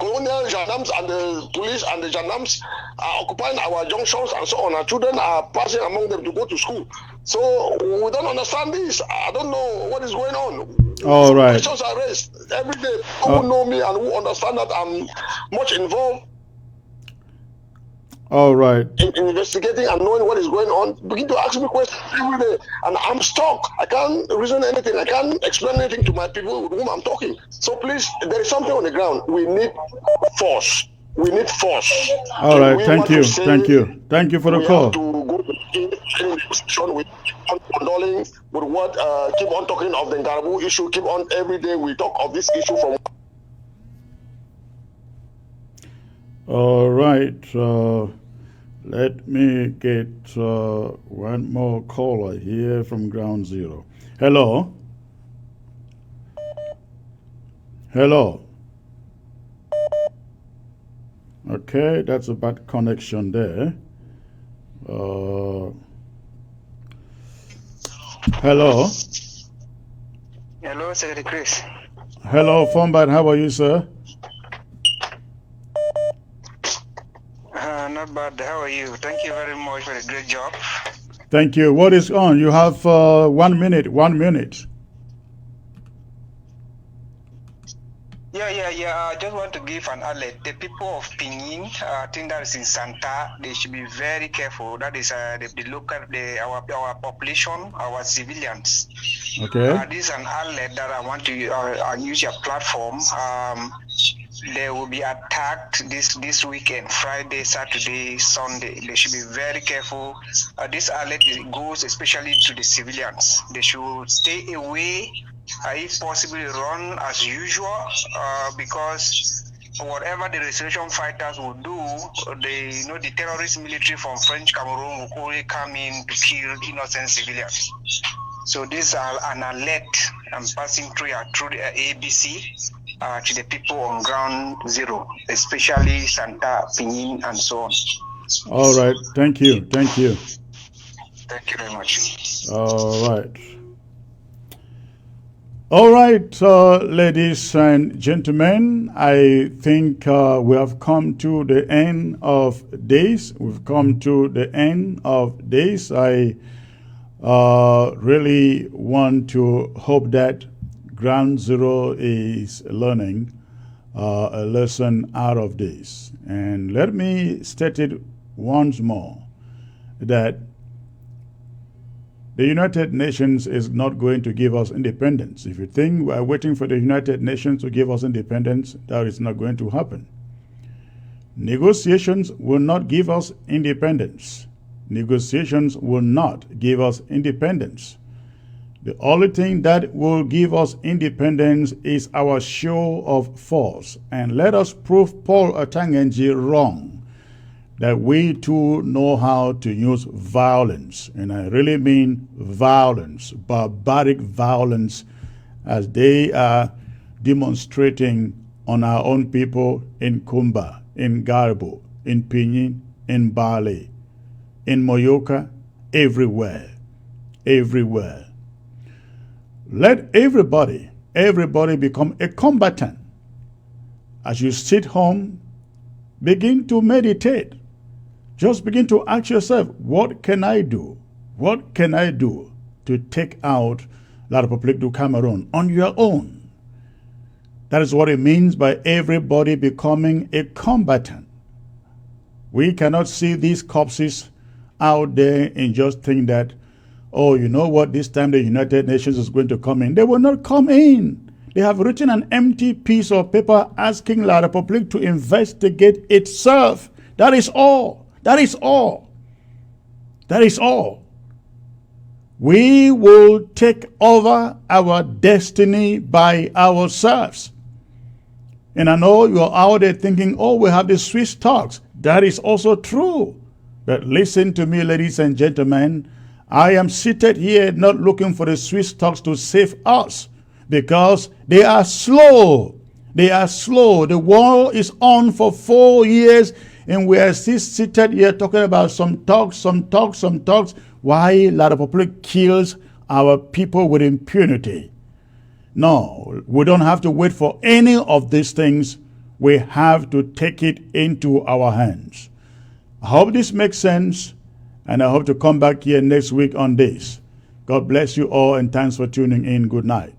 colonial gendarmes and the police and the gendarmes are occupying our junctions and so on. Our children are passing among them to go to school. So we don't understand this. I don't know what is going on. All right. Questions are raised every day. Who know me and who understand that I'm much involved. All right. In investigating and knowing what is going on, begin to ask me questions every day, and I'm stuck. I can't reason anything. I can't explain anything to my people with whom I'm talking. So please, there is something on the ground. We need force. We need force. All right. Thank you for the call. To go to with condoling with what keep on talking of the Ngarabu issue. Keep on every day. We talk of this issue from. All right. Let me get one more caller here from Ground Zero. Hello. Okay, that's a bad connection there. Hello, Secretary Chris. Hello, Fombat. How are you, sir? Not bad. How are you? Thank you very much for the great job. Thank you. What is on? You have 1 minute. 1 minute. Yeah. I just want to give an alert. The people of Pinyin, I think that is in Santa, they should be very careful. That is the local, our population, our civilians. Okay. This is an alert that I want to use your platform. they will be attacked this weekend, Friday, Saturday, Sunday. They should be very careful. This alert goes especially to the civilians. They should stay away, if possible, run as usual, because whatever the restoration fighters will do, the terrorist military from French Cameroon will only come in to kill innocent civilians. So this is an alert I'm passing through the ABC to the people on ground zero, especially Santa, Pinin, and so on. All right. Thank you. Thank you. Thank you very much. All right. All right, ladies and gentlemen, I think we have come to the end of days. We've come to the end of days. I really want to hope that Ground Zero is learning a lesson out of this. And let me state it once more, that the United Nations is not going to give us independence. If you think we are waiting for the United Nations to give us independence, that is not going to happen. Negotiations will not give us independence. Negotiations will not give us independence. The only thing that will give us independence is our show of force. And let us prove Paul Atangenji wrong, that we too know how to use violence. And I really mean violence, barbaric violence, as they are demonstrating on our own people in Kumba, in Garbo, in Pinin, in Bali, in Moyoka, everywhere, everywhere. Let everybody become a combatant. As you sit home, begin to meditate. Just begin to ask yourself, what can I do? What can I do to take out La République du Cameroon on your own? That is what it means by everybody becoming a combatant. We cannot see these corpses out there and just think that, oh, you know what, this time the United Nations is going to come in. They will not come in. They have written an empty piece of paper asking La République to investigate itself. That is all. That is all. That is all. We will take over our destiny by ourselves. And I know you're out there thinking, oh, we have the Swiss talks. That is also true. But listen to me, ladies and gentlemen. I am seated here not looking for the Swiss talks to save us, because they are slow. They are slow. The war is on for 4 years, and we are still seated here talking about some talks. Why La République kills our people with impunity. No, we don't have to wait for any of these things. We have to take it into our hands. I hope this makes sense, and I hope to come back here next week on this. God bless you all, and thanks for tuning in. Good night.